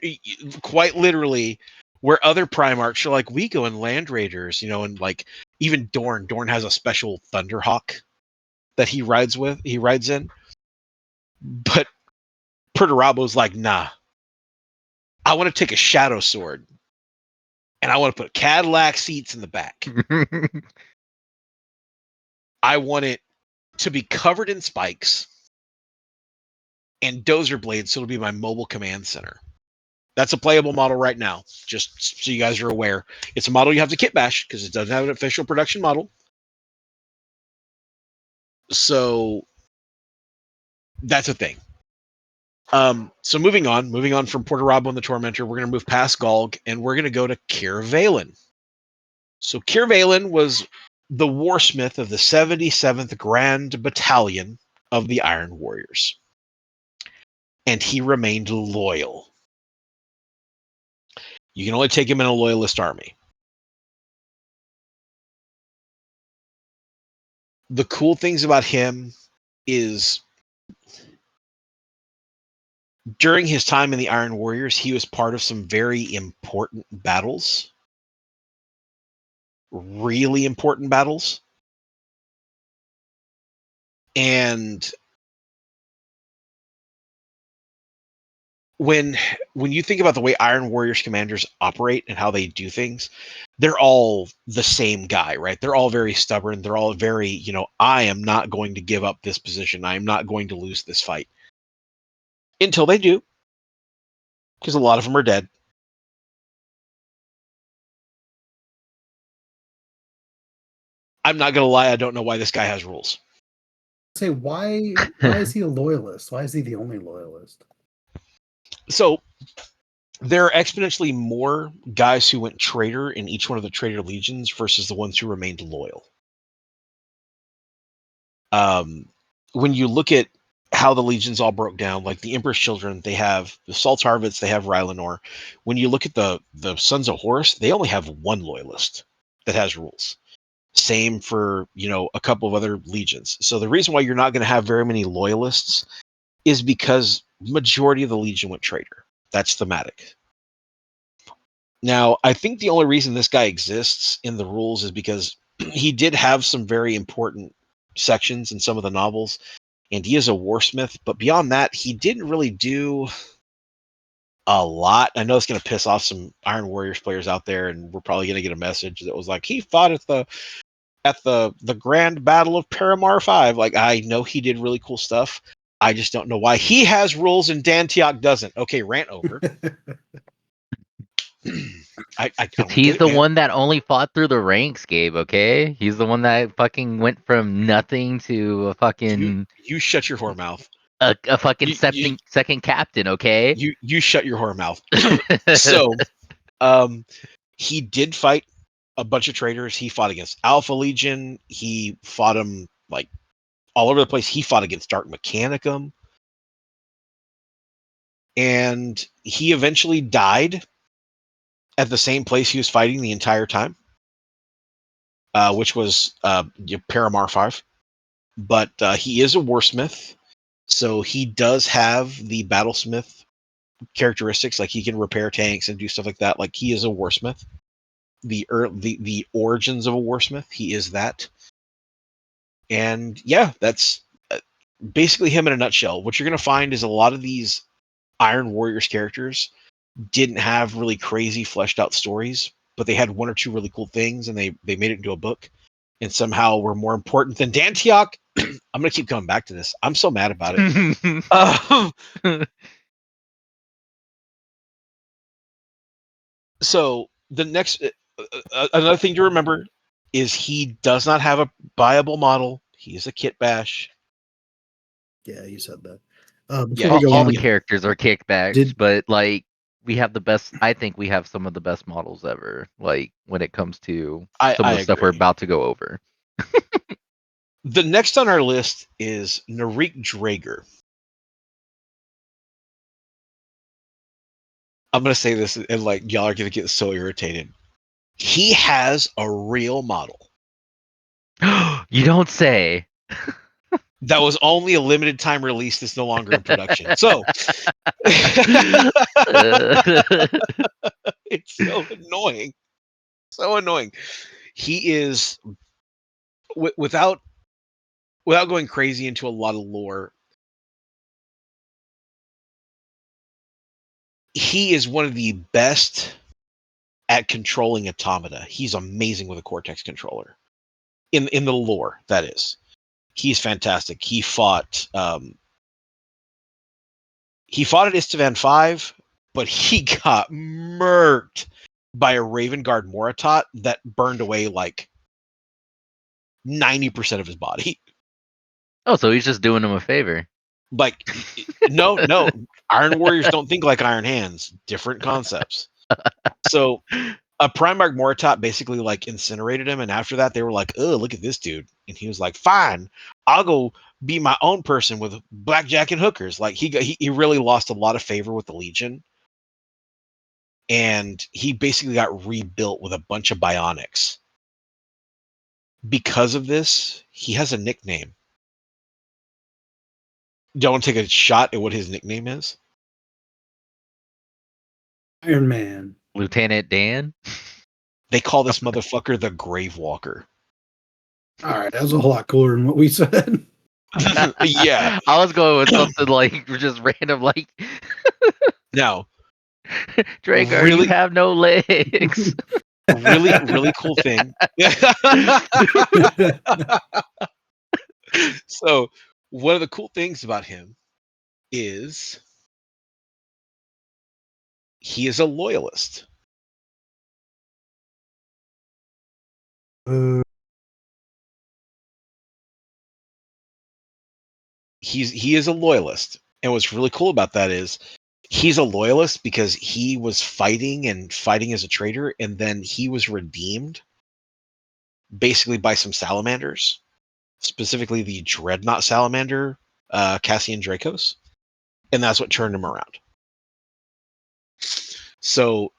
quite literally, where other primarchs are like, we go in Land Raiders, and like even Dorn. Dorn has a special Thunderhawk that he rides in. But Perturabo's like, nah. I want to take a shadow sword and I want to put Cadillac seats in the back. I want it to be covered in spikes and dozer blades, so it'll be my mobile command center. That's a playable model right now, just so you guys are aware. It's a model you have to kit bash because it doesn't have an official production model. So that's a thing. So moving on from Porter Rabo and the Tormentor, we're going to move past Galg and we're going to go to Keir Valen. So Keir Valen was the warsmith of the 77th Grand Battalion of the Iron Warriors. And he remained loyal. You can only take him in a loyalist army. The cool things about him is during his time in the Iron Warriors, he was part of some very important battles. Really important battles. And when you think about the way Iron Warriors commanders operate and how they do things, they're all the same guy, right? They're all very stubborn. They're all very, I am not going to give up this position. I am not going to lose this fight. Until they do, because a lot of them are dead. I'm not going to lie, I don't know why this guy has rules. Say, why is he a loyalist? Why is he the only loyalist? So there are exponentially more guys who went traitor in each one of the traitor legions versus the ones who remained loyal. When you look at how the legions all broke down, like the Emperor's Children, they have the Saltarvits, they have Rylanor. When you look at the Sons of Horus, they only have one loyalist that has rules. Same for, a couple of other legions. So the reason why you're not going to have very many loyalists is because majority of the legion went traitor. That's thematic. Now, I think the only reason this guy exists in the rules is because he did have some very important sections in some of the novels, and he is a warsmith. But beyond that, he didn't really do a lot. I know it's going to piss off some Iron Warriors players out there, and we're probably going to get a message that was like, he fought at the Grand Battle of Paramar 5. Like, I know he did really cool stuff. I just don't know why he has rules and Dantiok doesn't. Okay, rant over. I He's the one that only fought through the ranks, Gabe, okay? He's the one that fucking went from nothing to a fucking... You shut your whore mouth. A fucking second captain, okay? You shut your whore mouth. So, he did fight a bunch of traitors. He fought against Alpha Legion. He fought them, like, all over the place. He fought against Dark Mechanicum. And he eventually died at the same place he was fighting the entire time, which was Paramar 5. But he is a warsmith, so he does have the battlesmith characteristics. Like, he can repair tanks and do stuff like that. Like, he is a warsmith. The origins of a warsmith, he is that. And yeah, that's basically him in a nutshell. What you're going to find is a lot of these Iron Warriors characters didn't have really crazy fleshed out stories, but they had one or two really cool things, and they made it into a book, and somehow were more important than Dantiok. I'm gonna keep coming back to this. I'm so mad about it. So the next another thing to remember is he does not have a buyable model. He is a kit bash. Yeah, you said that. Yeah, Before we go all on, the characters are kickbacks, Did- but like we have the best. I think we have some of the best models ever. Like when it comes to some of I the stuff we're agree. about to go over. The next on our list is Narik Drager. I'm gonna say this, and like y'all are gonna get so irritated. He has a real model You don't say. that was only a limited time release that's no longer in production. So it's so annoying. So annoying. He is without going crazy into a lot of lore. He is one of the best at controlling automata. He's amazing with a Cortex controller. In the lore, that is. He's fantastic. He fought at Istvan 5, but he got murked by a Raven Guard Moritat that burned away like 90% of his body. Oh, so he's just doing him a favor. Like, no, Iron Warriors don't think like Iron Hands. Different concepts. So a Primarch Moritat basically like incinerated him, and after that they were like, "Oh, look at this dude," and he was like, "Fine, I'll go be my own person with blackjack and hookers." Like he really lost a lot of favor with the Legion, and he basically got rebuilt with a bunch of bionics. Because of this, he has a nickname. Do you want to take a shot at what his nickname is? Iron Man. Lieutenant Dan. They call this motherfucker the Grave Walker. All right, that was a whole lot cooler than what we said. Yeah. I was going with something like just random, like Now, Dragar, you really, have no legs. really cool thing. So, one of the cool things about him is he is a loyalist. Uh, He is a loyalist. And what's really cool about that is he's a loyalist because he was fighting as a traitor, and then he was redeemed basically by some salamanders, specifically the Dreadnought salamander, Cassian Dracos, and that's what turned him around. So,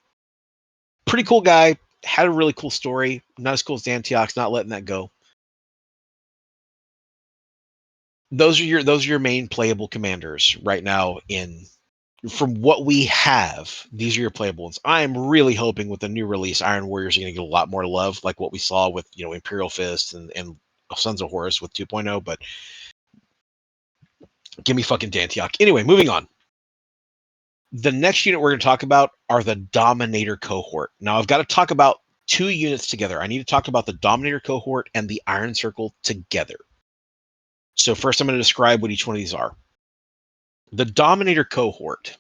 pretty cool guy. Had a really cool story. Not as cool as Antioch's, not letting that go. Those are your main playable commanders right now in from what we have. These are your playable ones. I am really hoping with the new release, Iron Warriors are going to get a lot more love, like what we saw with Imperial Fist and Sons of Horus with 2.0. But give me fucking Dantioch. Anyway, moving on. The next unit we're going to talk about are the Dominator cohort. Now I've got to talk about two units together. I need to talk about the Dominator cohort and the Iron Circle together. So first I'm going to describe what each one of these are. The Dominator cohort,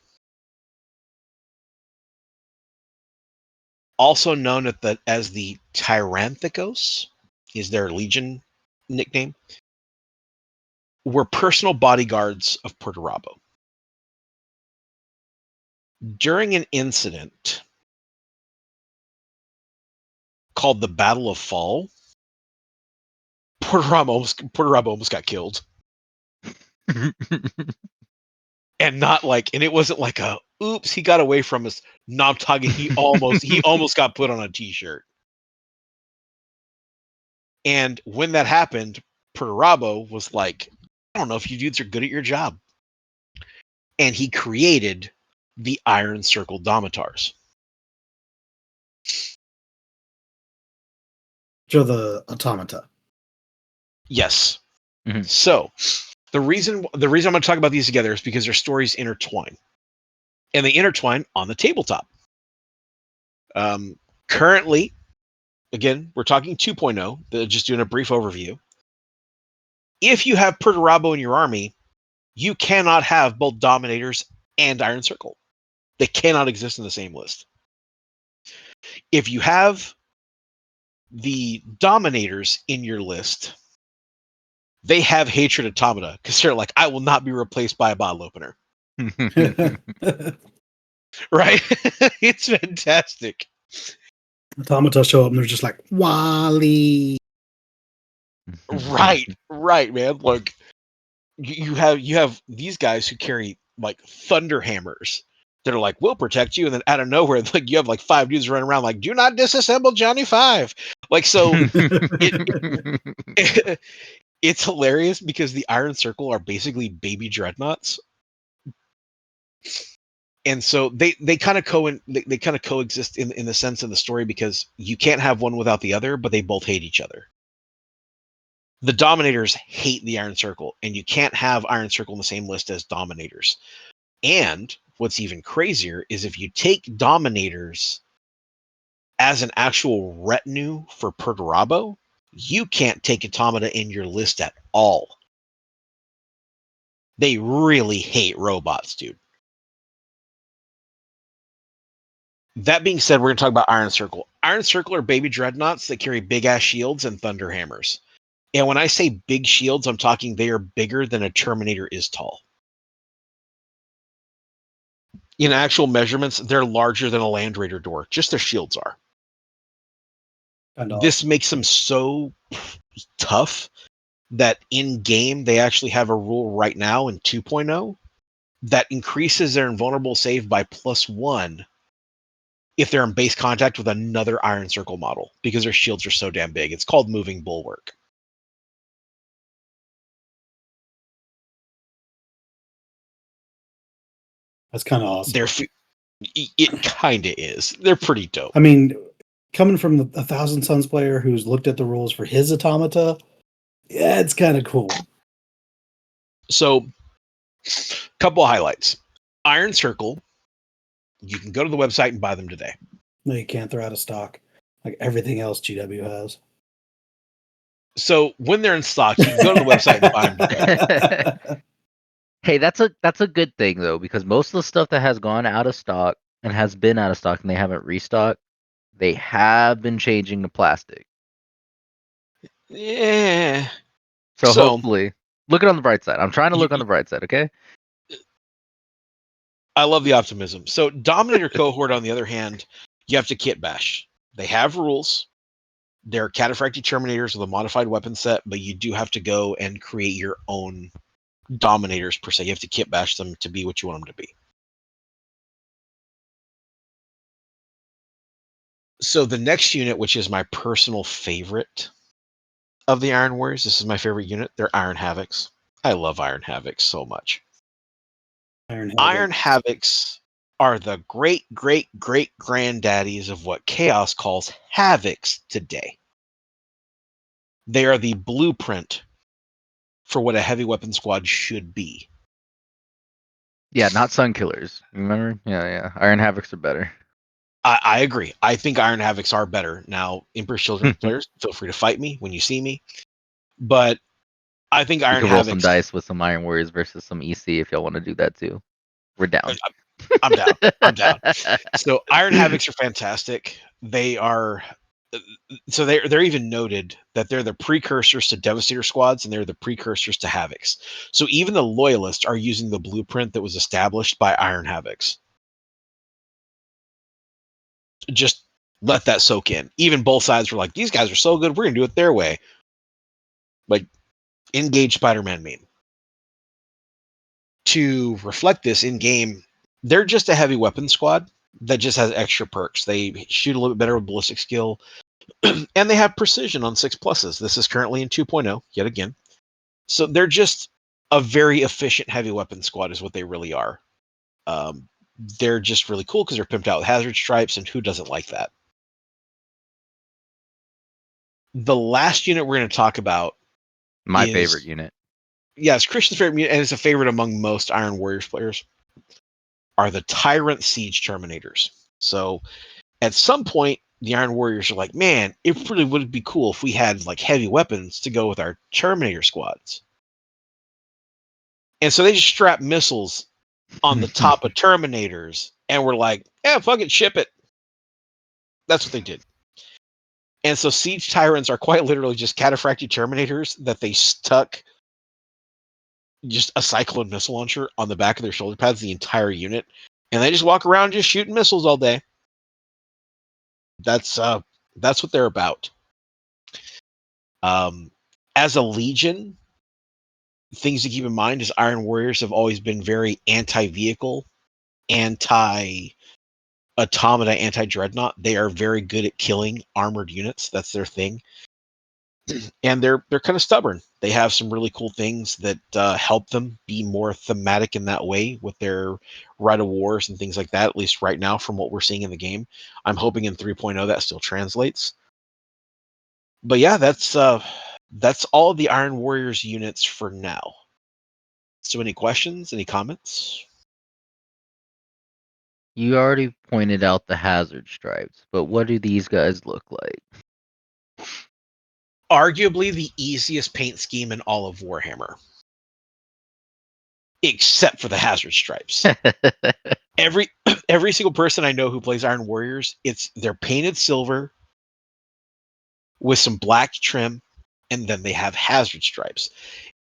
also known as the Tyranthicos, is their Legion nickname, were personal bodyguards of Perturabo. During an incident called the Battle of Fall, Perturabo almost got killed. And it wasn't like a oops, he got away from us. No, I'm talking he almost got put on a t-shirt. And when that happened, Perturabo was like, I don't know if you dudes are good at your job. And he created the Iron Circle Domitars. Joe the automata. Yes. Mhm. So the reason I'm going to talk about these together is because their stories intertwine. And they intertwine on the tabletop. Currently, again, we're talking 2.0, just doing a brief overview. If you have Perturabo in your army, you cannot have both Dominators and Iron Circle. They cannot exist in the same list. If you have the Dominators in your list, they have hatred automata because they're like, I will not be replaced by a bottle opener. Right? It's fantastic. Automata show up and they're just like, Wally. Right, man. Like you have these guys who carry like thunder hammers that are like, we'll protect you, and then out of nowhere, like you have like 5 dudes running around like, do not disassemble Johnny 5. Like, so it's hilarious because the Iron Circle are basically baby dreadnoughts. And so they kind of they kind of coexist in the sense of the story because you can't have one without the other, but they both hate each other. The Dominators hate the Iron Circle, and you can't have Iron Circle in the same list as Dominators. And what's even crazier is if you take Dominators as an actual retinue for Perturabo, you can't take Automata in your list at all. They really hate robots, dude. That being said, we're going to talk about Iron Circle. Iron Circle are baby dreadnoughts that carry big-ass shields and thunder hammers. And when I say big shields, I'm talking they are bigger than a Terminator is tall. In actual measurements, they're larger than a Land Raider door. Just their shields are. This makes them so tough that in game they actually have a rule right now in 2.0 that increases their invulnerable save by +1 if they're in base contact with another Iron Circle model because their shields are so damn big. It's called Moving Bulwark. That's kind of awesome. It kind of is. They're pretty dope. I mean, coming from the 1,000 Suns player who's looked at the rules for his automata, yeah, it's kind of cool. So, couple of highlights. Iron Circle, you can go to the website and buy them today. No, you can't. They're out of stock, like everything else GW has. So when they're in stock, you can go to the website and buy them today. Hey, that's a good thing though, because most of the stuff that has gone out of stock and has been out of stock and they haven't restocked, they have been changing the plastic. Yeah. So hopefully, look it on the bright side. I'm trying to look on the bright side, okay? I love the optimism. So Dominator Cohort, on the other hand, you have to kit bash. They have rules. They're Cataphractii Terminators with a modified weapon set, but you do have to go and create your own Dominators per se. You have to kit bash them to be what you want them to be. So the next unit, which is my personal favorite of the Iron Warriors, this is my favorite unit. They're Iron Havocs. I love Iron Havocs so much. Iron Havocs are the great, great, great granddaddies of what Chaos calls Havocs today. They are the blueprint for what a heavy weapon squad should be. Yeah, not Sun Killers. Remember? Yeah. Iron Havocs are better. I agree. I think Iron Havocs are better. Now, Emperor's Children players, feel free to fight me when you see me. But I think Iron You can roll Havocs... some dice with some Iron Warriors versus some EC if y'all want to do that too. We're down. I'm down. I'm down. So Iron Havocs are fantastic. They are... So they're even noted that they're the precursors to Devastator squads and they're the precursors to Havocs. So even the Loyalists are using the blueprint that was established by Iron Havocs. Just let that soak in. Even both sides were like, these guys are so good, we're going to do it their way. Like, engage Spider-Man meme. To reflect this in game, they're just a heavy weapon squad that just has extra perks. They shoot a little bit better with ballistic skill, and they have precision on 6+. This is currently in 2.0, yet again. So they're just a very efficient heavy weapon squad is what they really are. They're just really cool because they're pimped out with hazard stripes, and who doesn't like that? The last unit we're going to talk about My favorite unit. Yeah, it's Christian's favorite unit, and it's a favorite among most Iron Warriors players, are the Tyrant Siege Terminators. So at some point, the Iron Warriors are like, man, it really would be cool if we had like heavy weapons to go with our Terminator squads. And so they just strap missiles on the top of Terminators, and we're like, yeah, fucking ship it. That's what they did. And so siege tyrants are quite literally just cataphractic terminators that they stuck just a cyclone missile launcher on the back of their shoulder pads, the entire unit, and they just walk around just shooting missiles all day. That's what they're about. As a legion, things to keep in mind is Iron Warriors have always been very anti-vehicle, anti-automata, anti-dreadnought. They are very good at killing armored units. That's their thing. And they're kind of stubborn. They have some really cool things that help them be more thematic in that way with their Rite of Wars and things like that, at least right now from what we're seeing in the game. I'm hoping in 3.0 that still translates. But yeah, that's all of the Iron Warriors units for now. So any questions, any comments? You already pointed out the hazard stripes, but what do these guys look like? Arguably the easiest paint scheme in all of Warhammer. Except for the hazard stripes. Every single person I know who plays Iron Warriors, they're painted silver with some black trim, and then they have hazard stripes.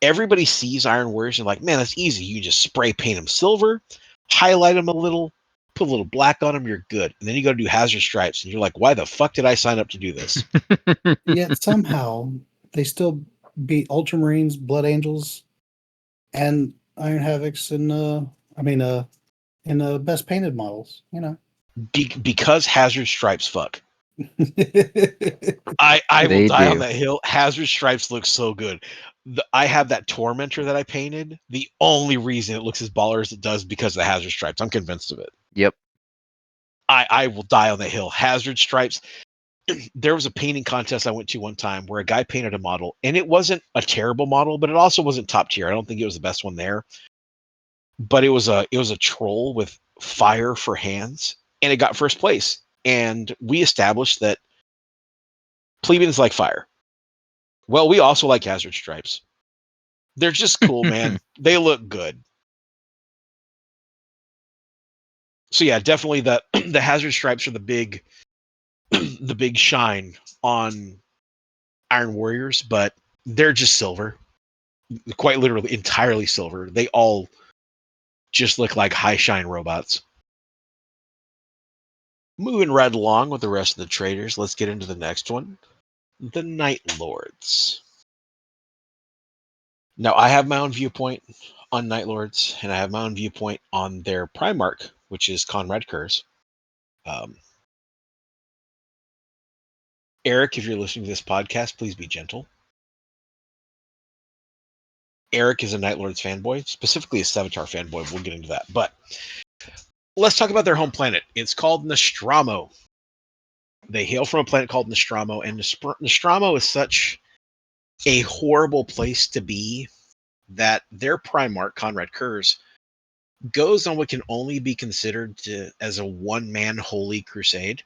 Everybody sees Iron Warriors and like, man, that's easy. You just spray paint them silver, highlight them a little, put a little black on them, you're good. And then you go to do hazard stripes, and you're like, why the fuck did I sign up to do this? Yet somehow they still beat Ultramarines, Blood Angels, and Iron Havocs in best painted models. You know, Because hazard stripes fuck. I will They die on do. that hill. Hazard stripes look so good. I have that Tormentor that I painted. The only reason it looks as baller as it does because of the hazard stripes. I'm convinced of it. Yep. I will die on the hill. Hazard stripes. There was a painting contest I went to one time where a guy painted a model, and it wasn't a terrible model, but it also wasn't top tier. I don't think it was the best one there. But it was a troll with fire for hands, and it got first place. And we established that plebeians like fire. Well, we also like hazard stripes. They're just cool, man. They look good. So yeah, definitely the hazard stripes are the big the big shine on Iron Warriors, but they're just silver. Quite literally entirely silver. They all just look like high shine robots. Moving right along with the rest of the Traitors, let's get into the next one. The Night Lords. Now, I have my own viewpoint on Night Lords, and I have my own viewpoint on their Primarch, which is Conrad Kurz. Eric, if you're listening to this podcast, please be gentle. Eric is a Night Lords fanboy, specifically a Sevatar fanboy. We'll get into that. But let's talk about their home planet. It's called Nostromo. They hail from a planet called Nostromo, and Nostromo is such a horrible place to be that their Primarch, Conrad Kurz, goes on what can only be considered as a one-man holy crusade.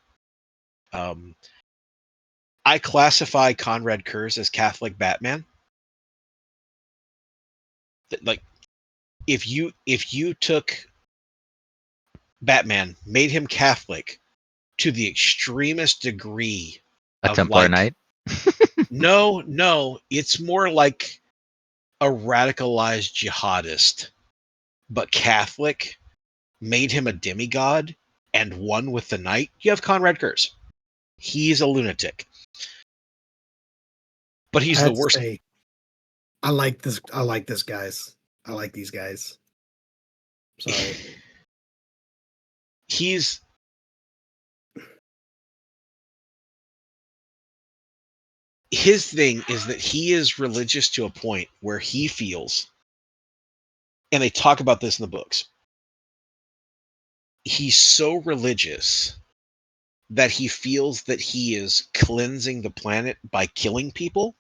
I classify Conrad Kurz as Catholic Batman. Like, if you took Batman, made him Catholic to the extremist degree A of Templar like, Knight. no, it's more like a radicalized jihadist, but Catholic, made him a demigod and one with the night. You have Conrad Kurz. He's a lunatic, but he's the worst. I like this. I like this, guys. I like these guys. Sorry. His thing is that he is religious to a point where he feels, and they talk about this in the books, he's so religious that he feels that he is cleansing the planet by killing people,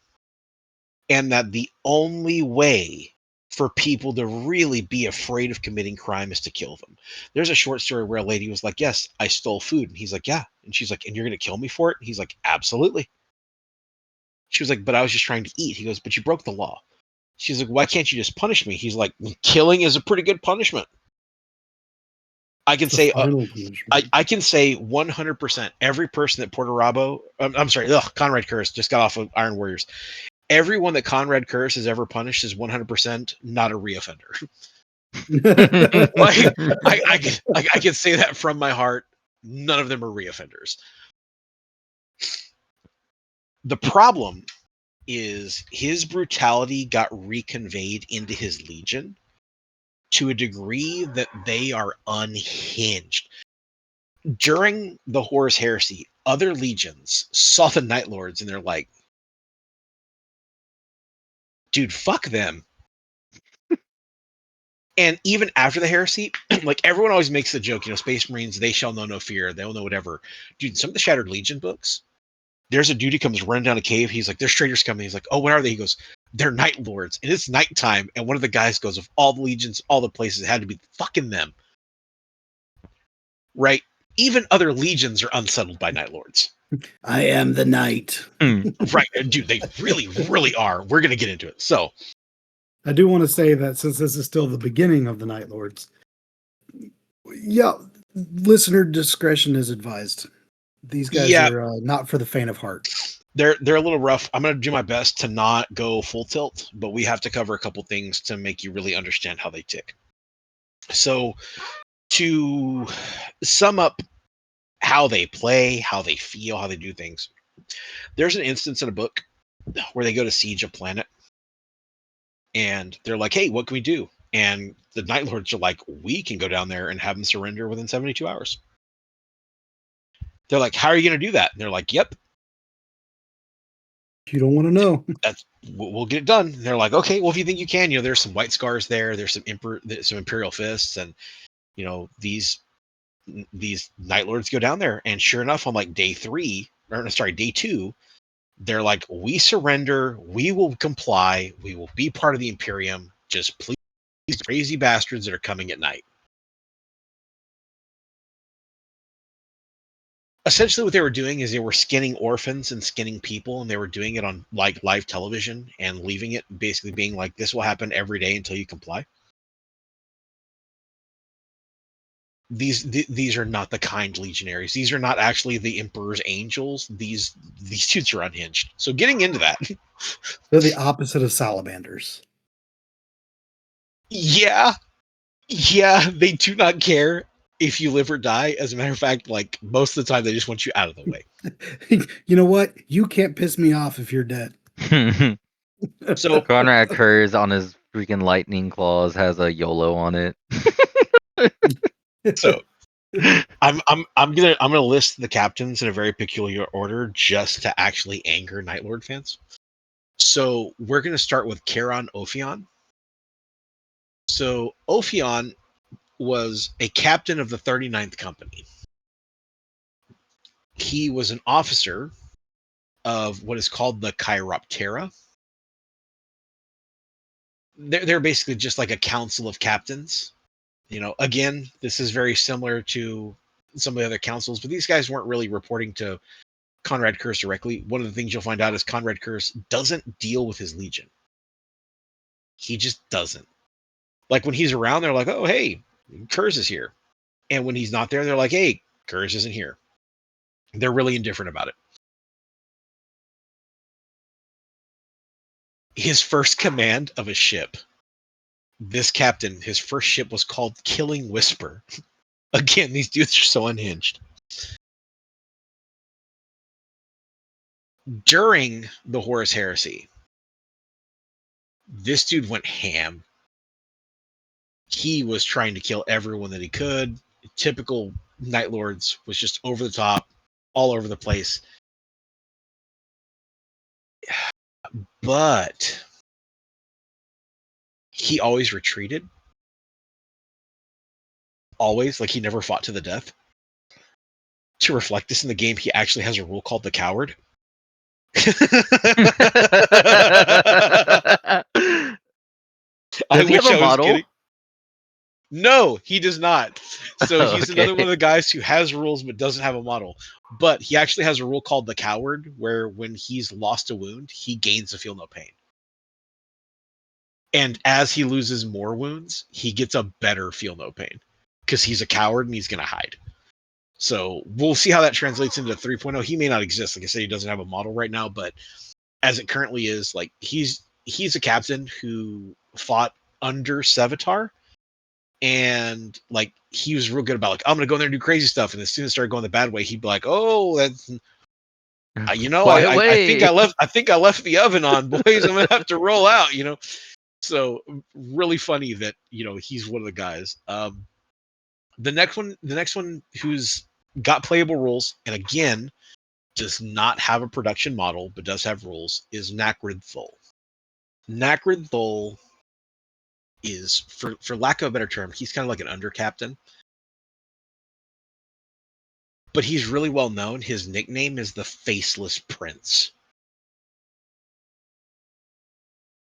and that the only way for people to really be afraid of committing crime is to kill them. There's a short story where a lady was like, yes, I stole food. And he's like, yeah. And she's like, and you're going to kill me for it? And he's like, absolutely. She was like, but I was just trying to eat. He goes, but you broke the law. She's like, why can't you just punish me? He's like, killing is a pretty good punishment. I can The say final punishment. I can say 100% every person that Porterabo, I'm sorry, Conrad Curse just got off of Iron Warriors. Everyone that Conrad Curse has ever punished is 100% not a reoffender. Like I can say that from my heart. None of them are reoffenders. The problem is his brutality got reconveyed into his legion to a degree that they are unhinged. During the Horus Heresy, other legions saw the Night Lords and they're like, dude, fuck them. And even after the heresy, like everyone always makes the joke, Space Marines, they shall know no fear, they'll know whatever. Dude, some of the Shattered Legion books, there's a dude who comes running down a cave. He's like, there's traitors coming. He's like, oh, what are they? He goes, they're Night Lords. And it's nighttime. And one of the guys goes, of all the legions, all the places, it had to be fucking them. Right? Even other legions are unsettled by Night Lords. I am the night. Right. Dude, they really, really are. We're going to get into it. So I do want to say that since this is still the beginning of the Night Lords, yeah, listener discretion is advised. These guys are not for the faint of heart. They're a little rough. I'm going to do my best to not go full tilt, but we have to cover a couple things to make you really understand how they tick. So to sum up how they play, how they feel, how they do things, there's an instance in a book where they go to siege a planet and they're like, hey, what can we do? And the Night Lords are like, we can go down there and have them surrender within 72 hours. They're like, how are you going to do that? And they're like, yep. You don't want to know. We'll get it done. And they're like, okay, well, if you think you can, there's some White Scars there. There's some Imperial Fists. And, these Night Lords go down there. And sure enough, on like day 2, they're like, we surrender. We will comply. We will be part of the Imperium. Just please, these crazy bastards that are coming at night. Essentially what they were doing is they were skinning orphans and skinning people, and they were doing it on like live television and leaving it basically being like, this will happen every day until you comply. These are not the kind legionaries. These are not actually the Emperor's angels. These dudes are unhinged. So getting into that. They're the opposite of salamanders. Yeah, they do not care if you live or die. As a matter of fact, like most of the time, they just want you out of the way. You know what? You can't piss me off if you're dead. So Conrad Kurz on his freaking lightning claws has a YOLO on it. So I'm gonna list the captains in a very peculiar order just to actually anger Night Lord fans. So we're gonna start with Charon Ophion. So Ophion was a captain of the 39th Company. He was an officer of what is called the Chiroptera. They're basically just like a council of captains. Again, this is very similar to some of the other councils, but these guys weren't really reporting to Conrad Curse directly. One of the things you'll find out is Conrad Curse doesn't deal with his legion. He just doesn't. Like when he's around, they're like, oh, hey, Curse is here. And when he's not there, they're like, hey, Curse isn't here. They're really indifferent about it. His first command of a ship, this captain, his first ship was called Killing Whisper. Again, these dudes are so unhinged. During the Horus Heresy, this dude went ham. He was trying to kill everyone that he could. Typical Night Lords, was just over the top, all over the place. But he always retreated. Always, like he never fought to the death. To reflect this in the game, he actually has a rule called the Coward. Does he have a model? No, he does not. So he's Okay. another one of the guys who has rules but doesn't have a model. But he actually has a rule called the Coward, where when he's lost a wound, he gains a feel no pain. And as he loses more wounds, he gets a better feel no pain. because he's a coward and he's going to hide. So we'll see how that translates into 3.0. He may not exist. Like I said, he doesn't have a model right now, but as it currently is, like he's a captain who fought under Sevatar, and like he was real good about like, I'm gonna go in there and do crazy stuff. And as soon as it started going the bad way, he'd be like, oh, that's Quiet I think I left the oven on, boys. I'm gonna have to roll out, So really funny that he's one of the guys. The next one who's got playable rules, and again does not have a production model but does have rules, is Nakrid Thul. Nakrid Thul is, for lack of a better term, he's kind of like an under captain, but he's really well known. His nickname is the Faceless Prince.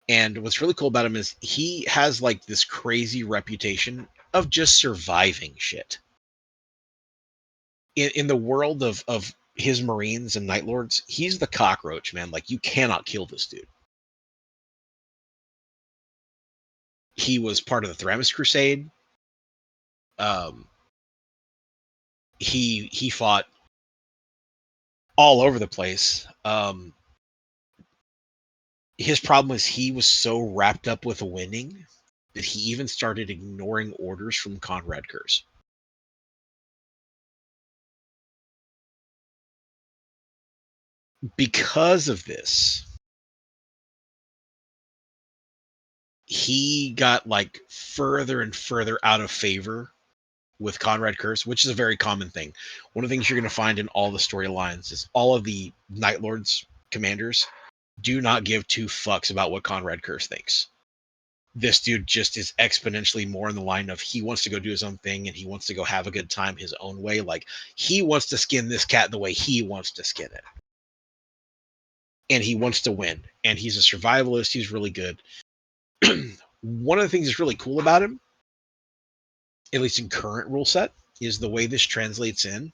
And what's really cool about him is he has like this crazy reputation of just surviving shit. In the world of his Marines and Night Lords, he's the cockroach, man. Like, you cannot kill this dude. He was part of the Thramis Crusade. He fought all over the place. His problem is he was so wrapped up with winning that he even started ignoring orders from Conrad Curse. Because of this, he got like further and further out of favor with Conrad Curse, which is a very common thing. One of the things you're going to find in all the storylines is all of the Night Lords commanders do not give two fucks about what Conrad Curse thinks. This dude just is exponentially more in the line of he wants to go do his own thing and he wants to go have a good time his own way. Like, he wants to skin this cat the way he wants to skin it. And he wants to win. And he's a survivalist. He's really good. One of the things that's really cool about him, at least in current rule set, is the way this translates in.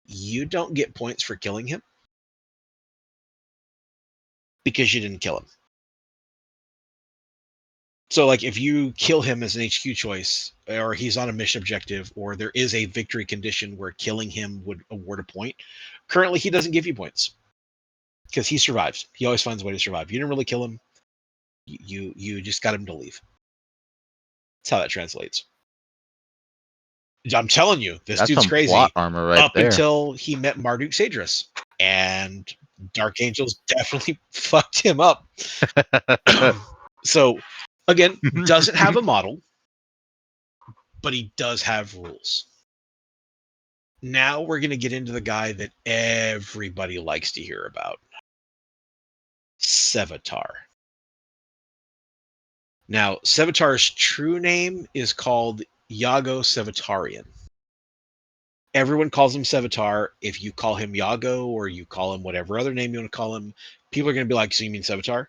You don't get points for killing him because you didn't kill him. So, like, if you kill him as an HQ choice, or he's on a mission objective, or there is a victory condition where killing him would award a point, currently he doesn't give you points because he survives. He always finds a way to survive. You didn't really kill him. You just got him to leave. That's how that translates. I'm telling you, this That's dude's some crazy. plot armor right Up there. until he met Marduk Sadris, and Dark Angels definitely fucked him up. So, again, doesn't have a model, but he does have rules. Now we're going to get into the guy that everybody likes to hear about, Sevatar. Now, Sevatar's true name is called Yago Sevatarian. Everyone calls him Sevatar. If you call him Yago or you call him whatever other name you want to call him, people are going to be like, so you mean Sevatar?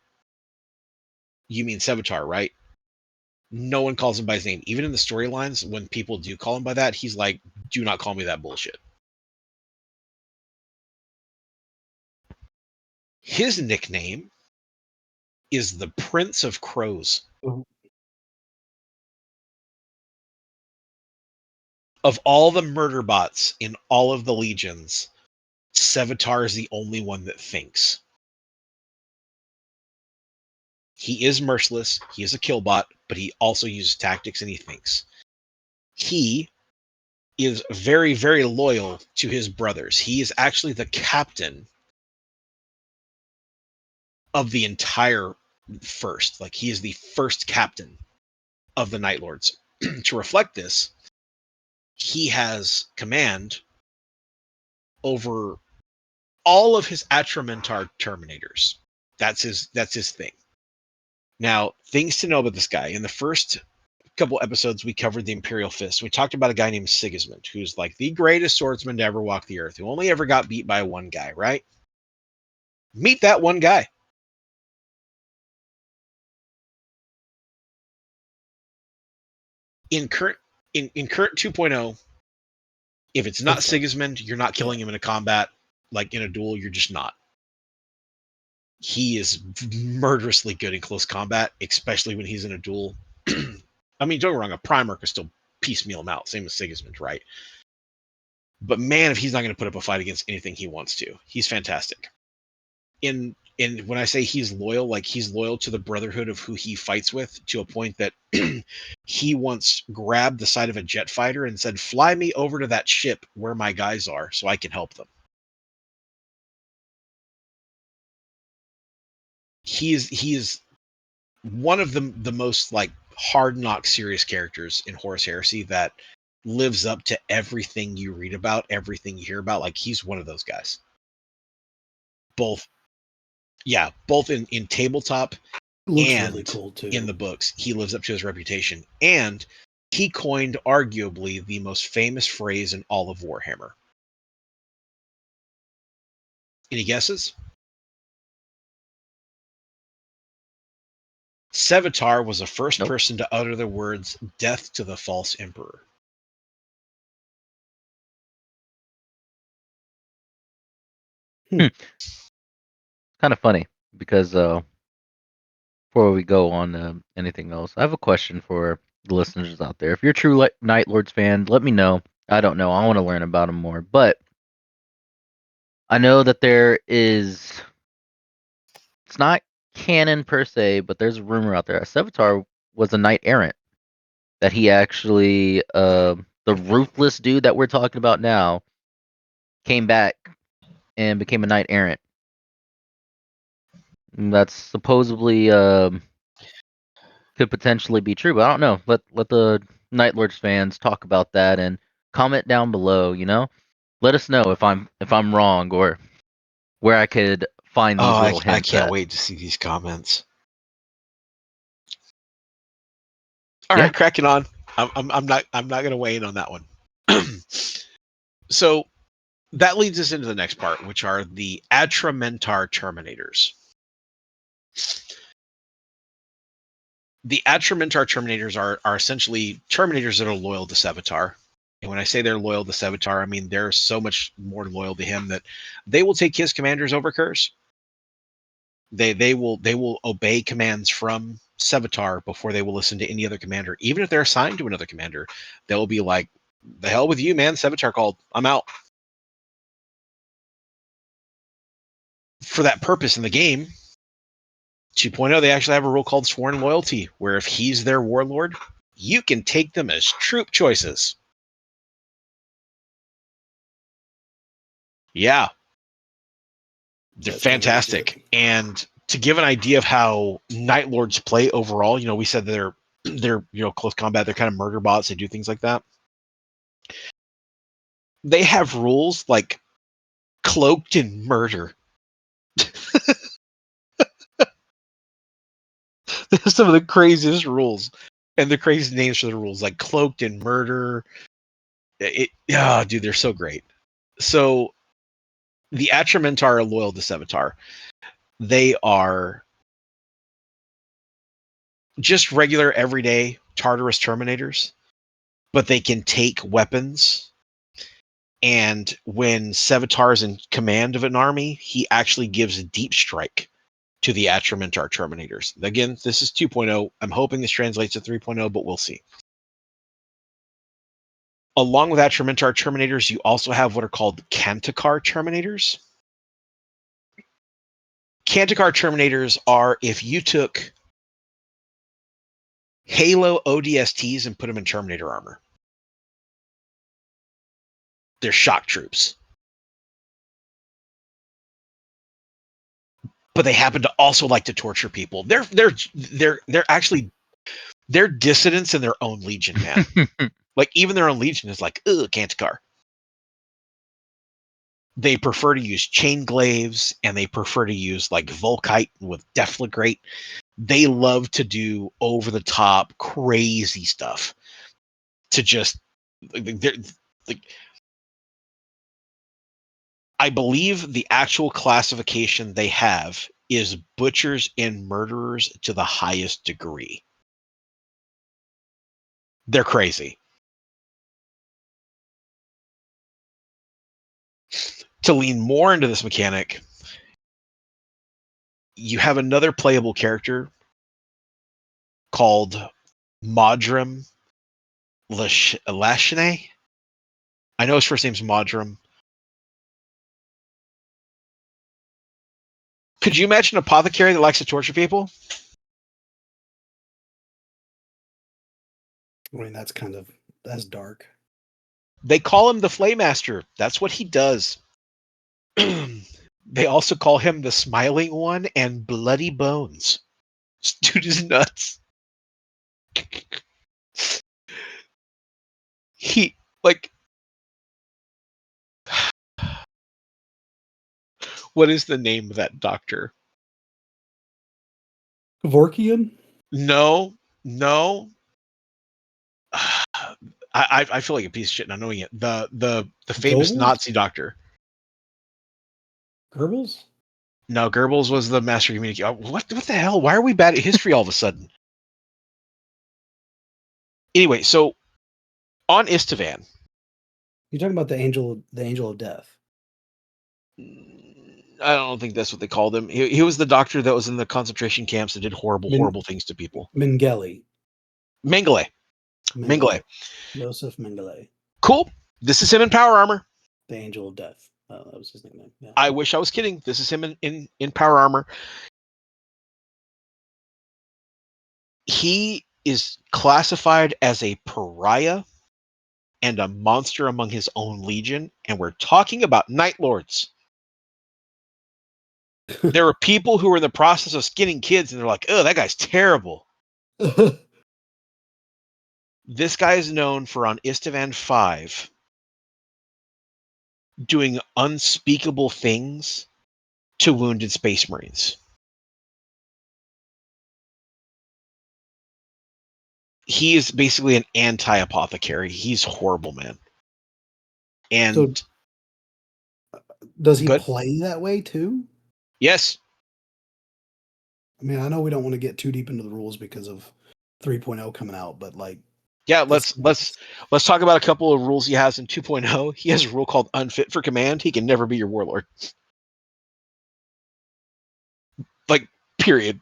You mean Sevatar, right? No one calls him by his name. Even in the storylines, when people do call him by that, he's like, do not call me that bullshit. His nickname is the Prince of Crows. Of all the murder bots in all of the legions, Sevatar is the only one that thinks. He is merciless, he is a kill bot, but he also uses tactics and he thinks. He is very, very loyal to his brothers. He is actually the captain of the entire first. Like, he is the first captain of the Night Lords. To reflect this, he has command over all of his Atramentar Terminators. That's his thing. Now, things to know about this guy. In the first couple episodes, we covered the Imperial Fist. We talked about a guy named Sigismund, who's like the greatest swordsman to ever walk the earth, who only ever got beat by one guy, right? Meet that one guy. In current 2.0, if it's not Sigismund, you're not killing him in a combat, like in a duel, you're just not. He is murderously good in close combat, especially when he's in a duel. I mean, don't get me wrong, a Primarch is still piecemeal him out, same as Sigismund, right? But man, if he's not going to put up a fight against anything he wants to, he's fantastic. In when I say he's loyal, like he's loyal to the brotherhood of who he fights with, to a point that he once grabbed the side of a jet fighter and said, "Fly me over to that ship where my guys are, so I can help them." He is one of the most like hard knock serious characters in Horus Heresy that lives up to everything you read about, everything you hear about. Like he's one of those guys. Both in tabletop Looks and really cool too. in the books, he lives up to his reputation. And he coined arguably the most famous phrase in all of Warhammer. Any guesses? Sevatar was the first Nope. person to utter the words "Death to the false emperor." Kind of funny because before we go on anything else, I have a question for the listeners out there. If you're a true Night Lords fan, let me know. I don't know. I want to learn about them more. But I know that there is. It's not canon per se, but there's a rumor out there. Sevatar was a knight errant. That he actually, the ruthless dude that we're talking about now, came back and became a knight errant. And that's supposedly could potentially be true, but I don't know. Let the Night Lords fans talk about that and comment down below. Let us know if I'm wrong or where I could find these Oh, little I hints can't at. wait to see these comments. All Yeah. right, cracking on. I'm not going to weigh in on that one. So that leads us into the next part, which are the Atramentar Terminators. The Atramentar Terminators are essentially Terminators that are loyal to Sevatar. And when I say they're loyal to Sevatar, I mean they're so much more loyal to him that they will take his commanders over Kurz. They will obey commands from Sevatar before they will listen to any other commander. Even if they're assigned to another commander, they'll be like, "The hell with you, man! Sevatar called. I'm out." For that purpose in the game, 2.0, they actually have a rule called Sworn Loyalty, where if he's their warlord, you can take them as troop choices. Yeah, they're That's really fantastic. good. And to give an idea of how Night Lords play overall, we said they're close combat, they're kind of murder bots, they do things like that. They have rules like cloaked in murder. There's some of the craziest rules and the craziest names for the rules, like cloaked in murder. Dude, they're so great. So the Atramentar are loyal to Sevatar. They are just regular, everyday Tartarus Terminators, but they can take weapons. And when Sevatar is in command of an army, he actually gives a deep strike to the Atramentar Terminators. Again, this is 2.0. I'm hoping this translates to 3.0, but we'll see. Along with Atramentar Terminators, you also have what are called Canticar Terminators. Canticar Terminators are if you took Halo ODSTs and put them in Terminator armor. They're shock troops. But they happen to also like to torture people. They're actually they're dissidents in their own legion, man. Like even their own legion is like, ugh, Canticar. They prefer to use chain glaives and they prefer to use like Volkite with Deflagrate. They love to do over the top crazy stuff to just they're like, I believe the actual classification they have is butchers and murderers to the highest degree. They're crazy. To lean more into this mechanic, you have another playable character called Modrum Lashne. I know his first name's Modrum. Could you imagine an apothecary that likes to torture people? I mean, that's dark. They call him the Flaymaster. That's what he does. They also call him the Smiling One and Bloody Bones. This dude is nuts. He, like, what is the name of that doctor? Kevorkian? No. I feel like a piece of shit not knowing it. The famous Goebbels? Nazi doctor. Goebbels? No, Goebbels was the master communicator. What the hell? Why are we bad at history all of a sudden? Anyway, so on Istvan. You're talking about the angel of death. I don't think that's what they called him. He was the doctor that was in the concentration camps that did horrible things to people. Mengele. Mengele. Joseph Mengele. Cool. This is him in power armor. The angel of death. That was his nickname. Yeah. I wish I was kidding. This is him in power armor. He is classified as a pariah and a monster among his own legion, and we're talking about Night Lords. There are people who are in the process of skinning kids, and they're like, "Oh, that guy's terrible." This guy is known for on Istvan 5 doing unspeakable things to wounded Space Marines. He is basically an anti-apothecary. He's horrible, man. And so, does he play that way too? Yes. I mean, I know we don't want to get too deep into the rules because of 3.0 coming out, but like, yeah, let's talk about a couple of rules he has in 2.0. He has a rule called unfit for command. He can never be your warlord. Like, period.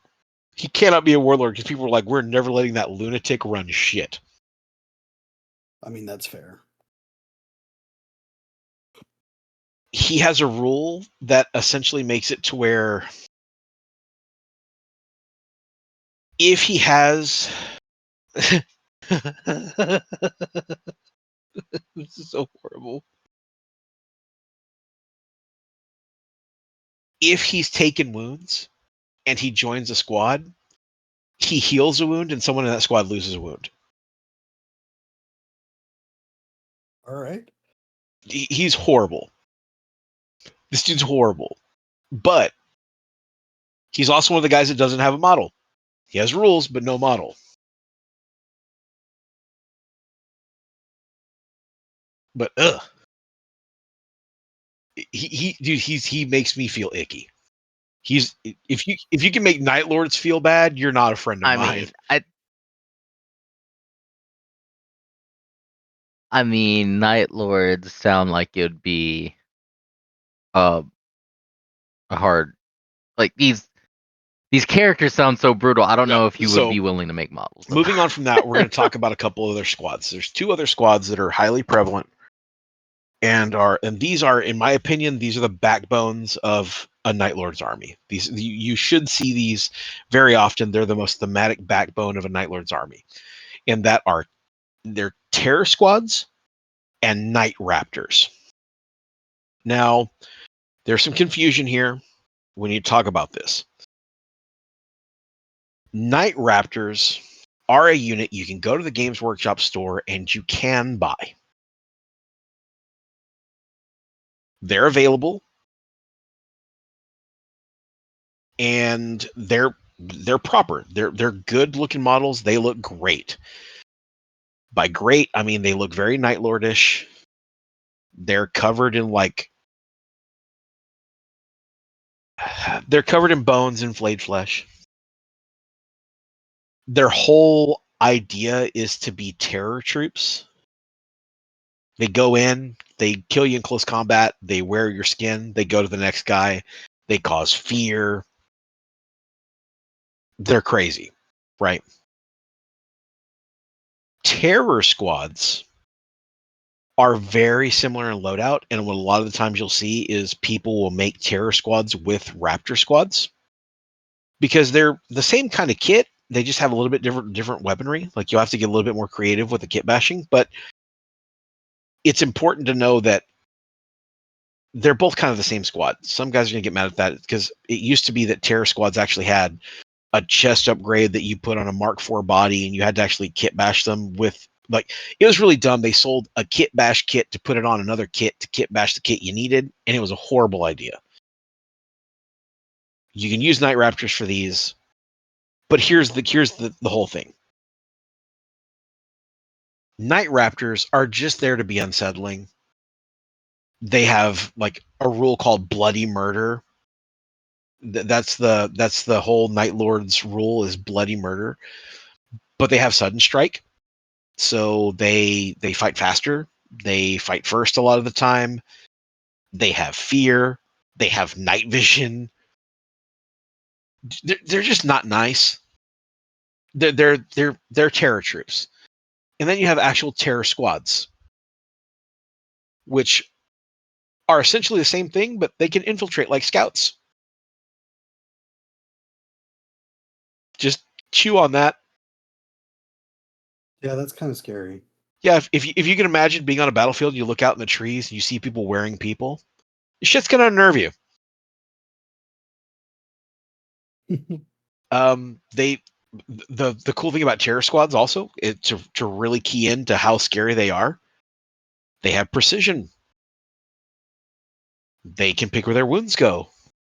He cannot be a warlord because people are like, we're never letting that lunatic run shit. I mean, that's fair. He has a rule that essentially makes it to where if he has this is so horrible. If he's taken wounds and he joins a squad, he heals a wound and someone in that squad loses a wound. All right. He's horrible. This dude's horrible. But he's also one of the guys that doesn't have a model. He has rules, but no model. But he makes me feel icky. He's if you can make Night Lords feel bad, you're not a friend of mine. I mean, Night Lords sound like it would be a hard, like these characters sound so brutal. I don't know if you would be willing to make models. Moving on from that, we're going to talk about a couple other squads. There's 2 other squads that are highly prevalent and these are, in my opinion, these are the backbones of a Night Lord's army. These you should see these very often. They're the most thematic backbone of a Night Lord's army, and they're terror squads and Night Raptors. Now, there's some confusion here. We need to talk about this. Night Raptors are a unit you can go to the Games Workshop store and you can buy. They're available, and they're proper. They're good looking models. They look great. By great, I mean they look very Night Lordish. They're covered in bones and flayed flesh. Their whole idea is to be terror troops. They go in, they kill you in close combat, they wear your skin, they go to the next guy, they cause fear. They're crazy, right? terror squads are very similar in loadout, and what a lot of the times you'll see is people will make terror squads with raptor squads because they're the same kind of kit. They just have a little bit different weaponry. Like you'll have to get a little bit more creative with the kit bashing, but it's important to know that they're both kind of the same squad. Some guys are gonna get mad at that because it used to be that terror squads actually had a chest upgrade that you put on a Mark IV body, and you had to actually kit bash them with, like, it was really dumb. They sold a kit bash kit to put it on another kit to kit bash the kit you needed, and it was a horrible idea. You can use Night Raptors for these, but here's the whole thing. Night Raptors are just there to be unsettling. They have like a rule called bloody murder. That's the whole Night Lord's rule is bloody murder. But they have sudden strike, so they fight faster. They fight first a lot of the time. They have fear. They have night vision. They're just not nice. They're terror troops, and then you have actual terror squads, which are essentially the same thing, but they can infiltrate like scouts. Just chew on that. Yeah, that's kind of scary. Yeah, if you can imagine being on a battlefield, you look out in the trees and you see people wearing people, shit's gonna unnerve you. They the cool thing about terror squads also is to really key into how scary they are. They have precision. They can pick where their wounds go.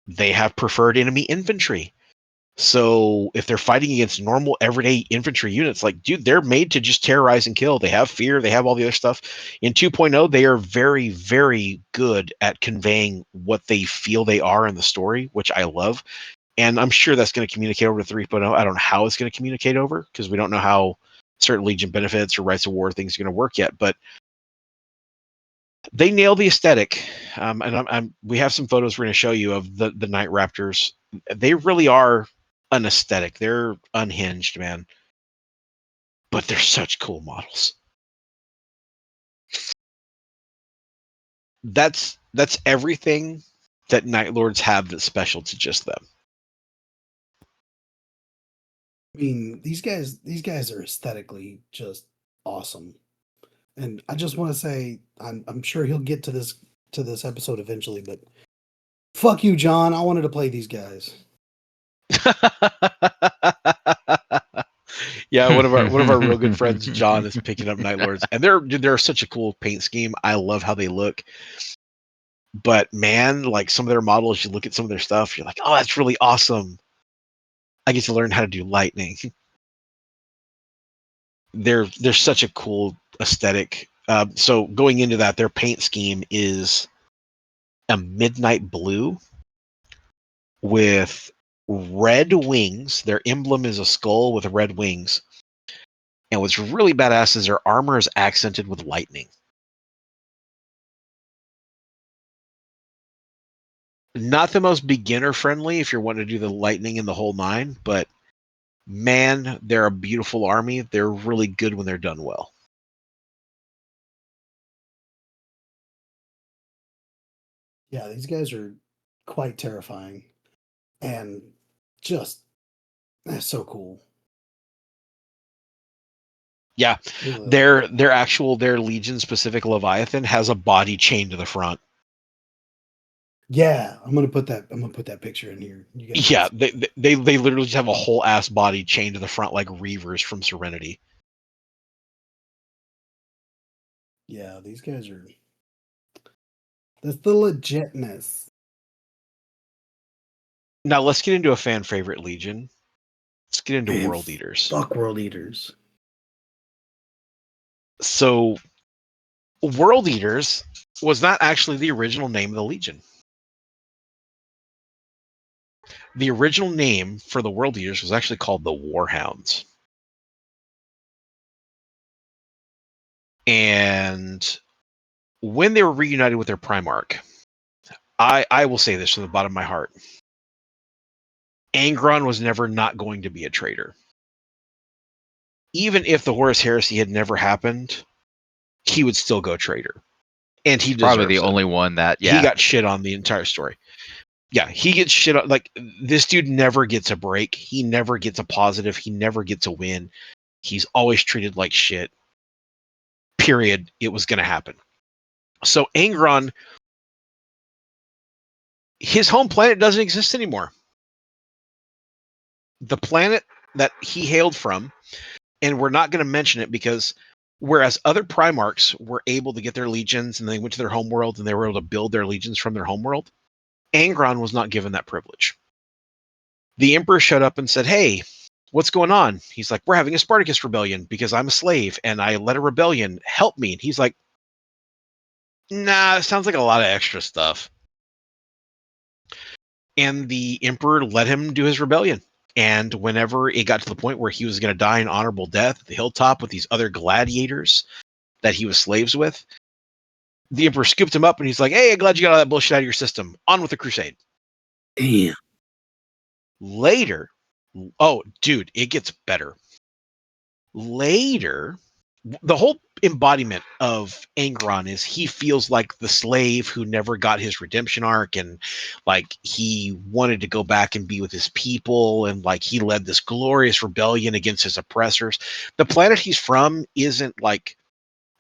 They have preferred enemy infantry. So if they're fighting against normal everyday infantry units, like, dude, they're made to just terrorize and kill. They have fear. They have all the other stuff. In 2.0, they are very, very good at conveying what they feel they are in the story, which I love. And I'm sure that's going to communicate over to 3.0. I don't know how it's going to communicate over because we don't know how certain Legion benefits or Rights of War things are going to work yet. But they nail the aesthetic. And we have some photos we're going to show you of the Night Raptors. They really are an aesthetic. They're unhinged, man. But they're such cool models. That's everything that Night Lords have that's special to just them. I mean, these guys are aesthetically just awesome. And I just want to say, I'm sure he'll get to this episode eventually, but fuck you, John. I wanted to play these guys. Yeah, one of our real good friends, John, is picking up Night Lords, and they're such a cool paint scheme. I love how they look. But man, like some of their models, you look at some of their stuff, you're like, oh, that's really awesome. I get to learn how to do lightning. They're such a cool aesthetic. So going into that, their paint scheme is a midnight blue with red wings. Their emblem is a skull with red wings. And what's really badass is their armor is accented with lightning. Not the most beginner friendly if you're wanting to do the lightning and the whole nine, but man, they're a beautiful army. They're really good when they're done well. Yeah, these guys are quite terrifying and just so cool. Yeah, Really. their Legion specific Leviathan has a body chained to the front. Yeah, I'm gonna put that picture in here. You guys Yeah, they literally just have a whole ass body chained to the front like Reavers from Serenity. Yeah, these guys are. That's the legitness. Now let's get into a fan favorite Legion. Let's get into Man, World Eaters. fuck World Eaters. So World Eaters was not actually the original name of the Legion. The original name for the World Eaters was actually called the Warhounds. And when they were reunited with their Primarch, I will say this from the bottom of my heart. Angron was never not going to be a traitor. even if the Horus Heresy had never happened, he would still go traitor. And he Probably deserves the it. only one that, He got shit on the entire story. Yeah, he gets shit on. Like, this dude never gets a break. He never gets a positive. He never gets a win. He's always treated like shit. Period. It was going to happen. So Angron, his home planet doesn't exist anymore. The planet that he hailed from, and we're not going to mention it because whereas other primarchs were able to get their legions and they went to their homeworld and they were able to build their legions from their homeworld, Angron was not given that privilege. The Emperor showed up and said, "Hey, what's going on?" He's like, "We're having a Spartacus rebellion because I'm a slave and I led a rebellion. Help me." And he's like, "Nah, it sounds like a lot of extra stuff." And the Emperor let him do his rebellion. And whenever it got to the point where he was going to die an honorable death at the hilltop with these other gladiators that he was slaves with, the Emperor scooped him up and he's like, "Hey, I'm glad you got all that bullshit out of your system. On with the crusade." Damn. Later, oh, dude, it gets better. Later, the whole embodiment of Angron is he feels like the slave who never got his redemption arc, and like he wanted to go back and be with his people, and like he led this glorious rebellion against his oppressors. The planet he's from isn't like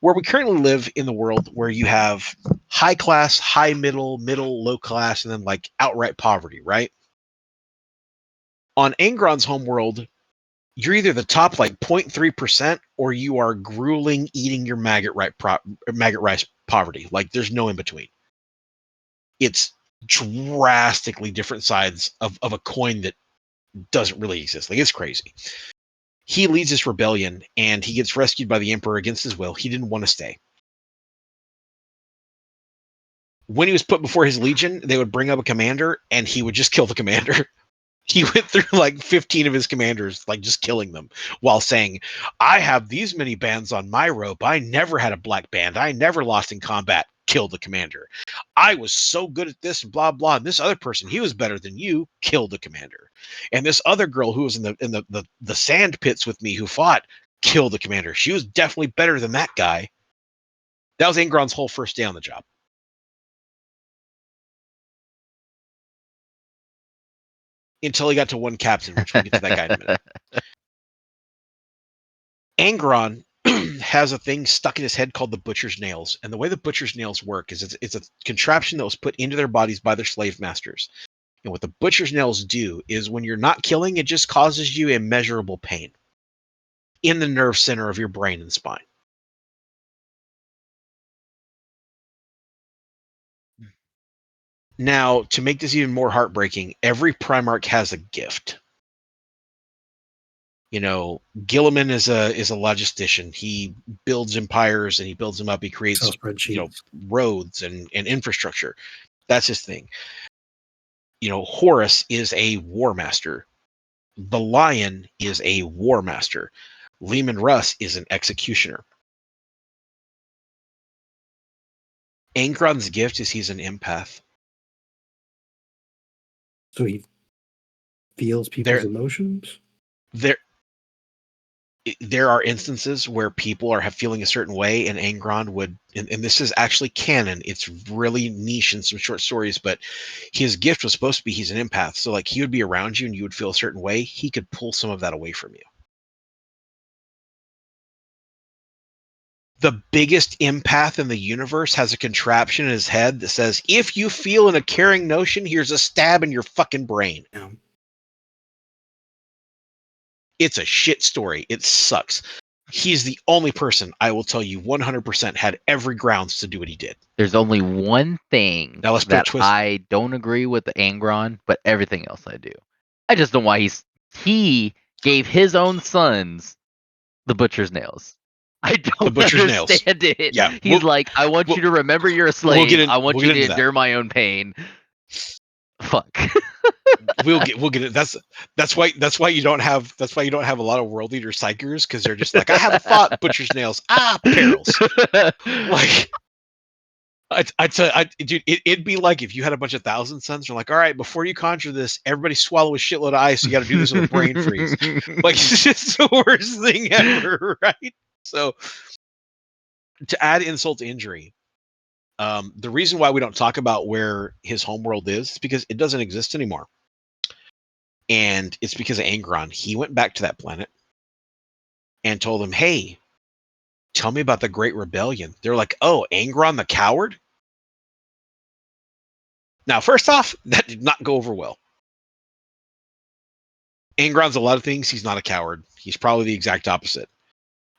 where we currently live in the world, where you have high class, high middle, middle, low class, and then like outright poverty, right? On Angron's homeworld, you're either the top like 0.3% or you are grueling eating your maggot rice poverty. Like there's no in between. It's drastically different sides of a coin that doesn't really exist. Like it's crazy. He leads this rebellion and he gets rescued by the Emperor against his will. He didn't want to stay. When he was put before his legion, they would bring up a commander and he would just kill the commander. He went through like 15 of his commanders, like just killing them while saying, "I have these many bands on my rope. I never had a black band. I never lost in combat." Killed the commander. "I was so good at this and blah blah. And this other person, he was better than you." Killed the commander. And this other girl who was in the sand pits with me who fought, killed the commander. She was definitely better than that guy. That was Angron's whole first day on the job. Until he got to one captain, which we'll get to that guy in a minute. Angron has a thing stuck in his head called the butcher's nails. And the way the butcher's nails work is it's a contraption that was put into their bodies by their slave masters. And what the butcher's nails do is when you're not killing, it just causes you immeasurable pain in the nerve center of your brain and spine. Now, to make this even more heartbreaking, every Primarch has a gift. You know, Gilliman is a logistician. He builds empires and he builds them up. He creates, roads and infrastructure. That's his thing. You know, Horus is a war master. The Lion is a war master. Leman Russ is an executioner. Angron's gift is he's an empath. So he feels people's emotions? There are instances where people are feeling a certain way, and Angron would, and this is actually canon. It's really niche in some short stories, but his gift was supposed to be he's an empath. So like he would be around you and you would feel a certain way. He could pull some of that away from you. The biggest empath in the universe has a contraption in his head that says, "If you feel in a caring notion, here's a stab in your fucking brain." Yeah. It's a shit story. It sucks. He's the only person I will tell you 100% had every grounds to do what he did. There's only one thing Now let's put a that twist. I don't agree with the Angron, but everything else I do. I just don't know why he gave his own sons the butcher's nails. I don't understand it. Yeah, He's like, "I want you to remember you're a slave. I want you to endure my own pain." Fuck. We'll get it. That's why you don't have a lot of world leader psychers, because they're just like, "I haven't fought butcher's nails." Perils. Like Dude, it'd be like if you had a bunch of Thousand Sons. You're like, all right, before you conjure this, everybody swallow a shitload of ice. You got to do this with a brain freeze. Like, it's just the worst thing ever, right? So, to add insult to injury, the reason why we don't talk about where his homeworld is because it doesn't exist anymore, and it's because of Angron. He went back to that planet and told them, "Hey, tell me about the Great Rebellion." They're like, "Oh, Angron the coward." Now, first off, that did not go over well. Angron's a lot of things. He's not a coward. He's probably the exact opposite.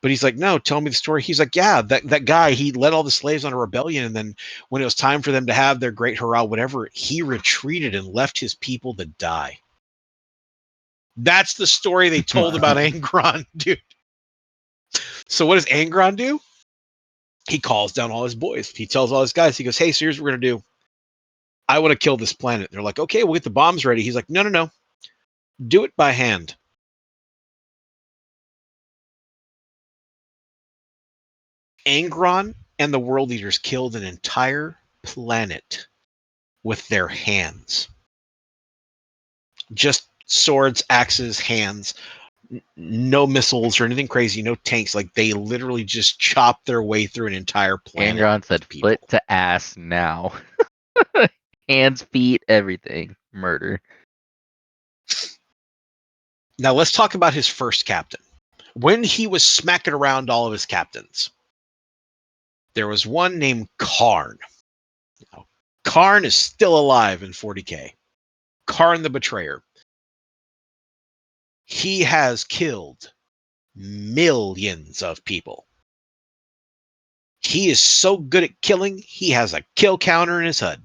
But he's like, no, tell me the story. He's like, yeah, that guy, he led all the slaves on a rebellion. And then when it was time for them to have their great hurrah, whatever, he retreated and left his people to die. That's the story they told about Angron, dude. So what does Angron do? He calls down all his boys. He tells all his guys, he goes, hey, so here's what we're going to do. I want to kill this planet. They're like, okay, we'll get the bombs ready. He's like, no. Do it by hand. Angron and the world leaders killed an entire planet with their hands. Just swords, axes, hands. No missiles or anything crazy, no tanks. Like, they literally just chopped their way through an entire planet. Angron said, foot to ass now. Hands, feet, everything. Murder. Now, let's talk about his first captain. When he was smacking around all of his captains, there was one named Karn. Now, Karn is still alive in 40K. Karn the Betrayer. He has killed millions of people. He is so good at killing, he has a kill counter in his HUD.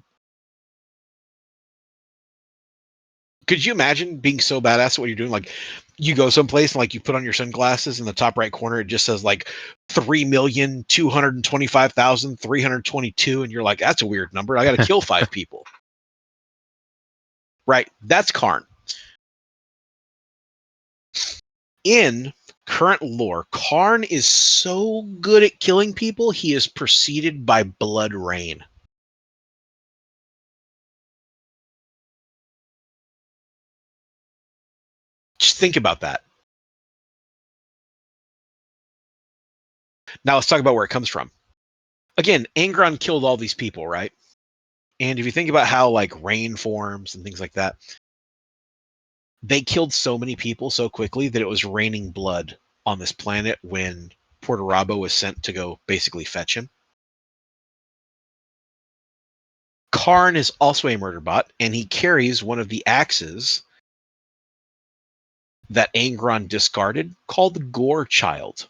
Could you imagine being so badass at what you're doing? Like, you go someplace and like you put on your sunglasses in the top right corner, it just says like 3,225,322, and you're like, that's a weird number. I got to kill 5 people. Right? That's Karn. In current lore, Karn is so good at killing people, he is preceded by blood rain. Just think about that. Now let's talk about where it comes from. Again, Angron killed all these people, right? And if you think about how like rain forms and things like that, they killed so many people so quickly that it was raining blood on this planet when Portorabo was sent to go basically fetch him. Karn is also a murder bot, and he carries one of the axes that Angron discarded called the Gore Child.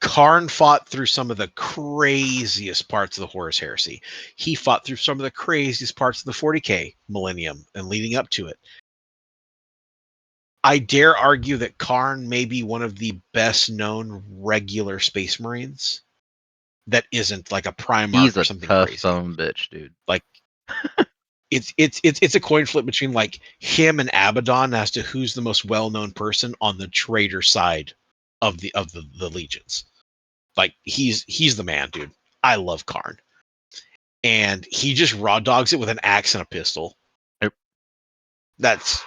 Karn fought through some of the craziest parts of the Horus Heresy. He fought through some of the craziest parts of the 40K Millennium and leading up to it. I dare argue that Karn may be one of the best known regular Space Marines that isn't like a primarch or something crazy. He's a tough son of a bitch, dude. Like, it's a coin flip between like him and Abaddon as to who's the most well-known person on the traitor side of the legions. Like, he's the man, dude. I love Karn. And he just raw dogs it with an axe and a pistol. Yep. That's,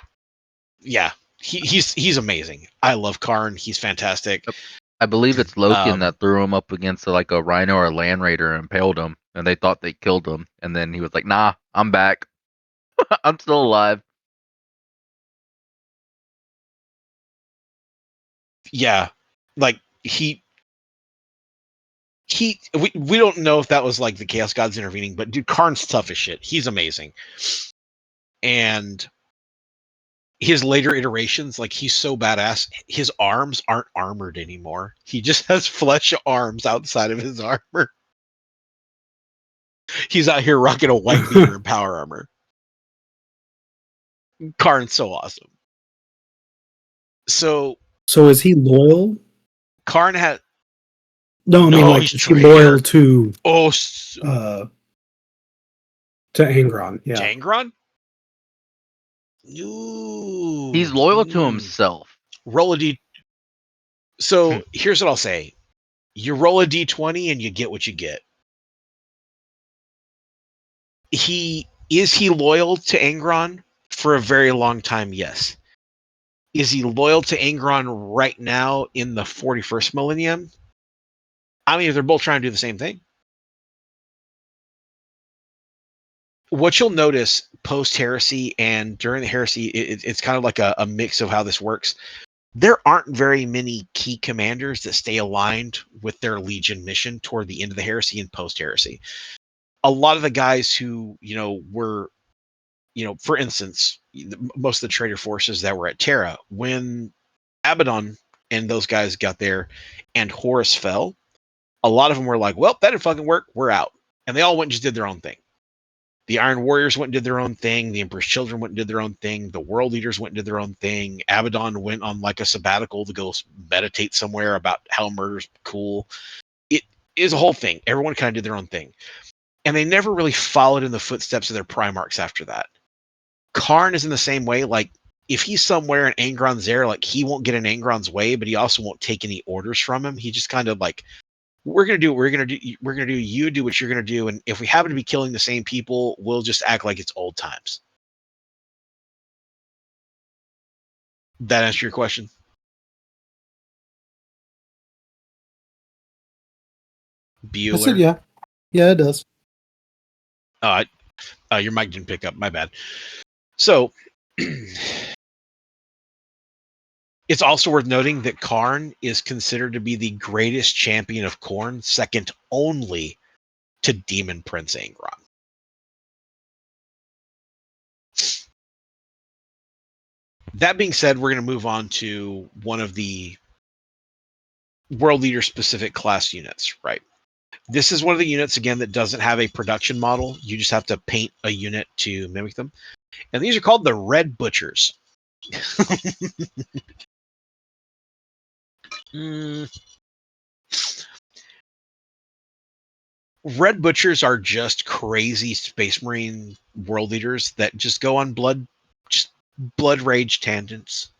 yeah. He's amazing. I love Karn. He's fantastic. Yep. I believe it's Loken that threw him up against like a rhino or a land raider and impaled him, and they thought they killed him, and then he was like, "Nah, I'm back. I'm still alive." Yeah, like we don't know if that was like the Chaos Gods intervening, but dude, Karn's tough as shit. He's amazing. And his later iterations, like, he's so badass. His arms aren't armored anymore. He just has flesh arms outside of his armor. He's out here rocking a white beater and power armor. Karn's so awesome. So is he loyal? Karn had no, I mean, like, is he loyal to Angron? Yeah, Angron. Ooh. He's loyal to himself. Roll a d. So here's what I'll say. You roll a d20 and you get what you get. Is he loyal to Angron? For a very long time, yes. Is he loyal to Angron right now in the 41st millennium? I mean, they're both trying to do the same thing. What you'll notice post heresy and during the heresy, it's kind of like a mix of how this works. There aren't very many key commanders that stay aligned with their legion mission toward the end of the heresy and post heresy. A lot of the guys who were, for instance, most of the traitor forces that were at Terra, when Abaddon and those guys got there and Horus fell, a lot of them were like, well, that didn't fucking work, we're out. And they all went and just did their own thing. The Iron Warriors went and did their own thing. The Emperor's Children went and did their own thing. The World Leaders went and did their own thing. Abaddon went on like a sabbatical to go meditate somewhere about how murder's cool. It is a whole thing. Everyone kind of did their own thing. And they never really followed in the footsteps of their primarchs after that. Karn is in the same way. Like, if he's somewhere and Angron's there, like, he won't get in Angron's way, but he also won't take any orders from him. He just kind of like, we're gonna do what we're gonna do. We're gonna do. You do what you're gonna do, and if we happen to be killing the same people, we'll just act like it's old times. That answer your question? Bueller? I said yeah. Yeah, it does. Your mic didn't pick up. My bad. So, it's also worth noting that Karn is considered to be the greatest champion of Khorne, second only to Demon Prince Angron. That being said, we're going to move on to one of the World Leader specific class units, right? This is one of the units, again, that doesn't have a production model. You just have to paint a unit to mimic them. And these are called the Red Butchers. Red Butchers are just crazy Space Marine world leaders that just go on blood rage tangents.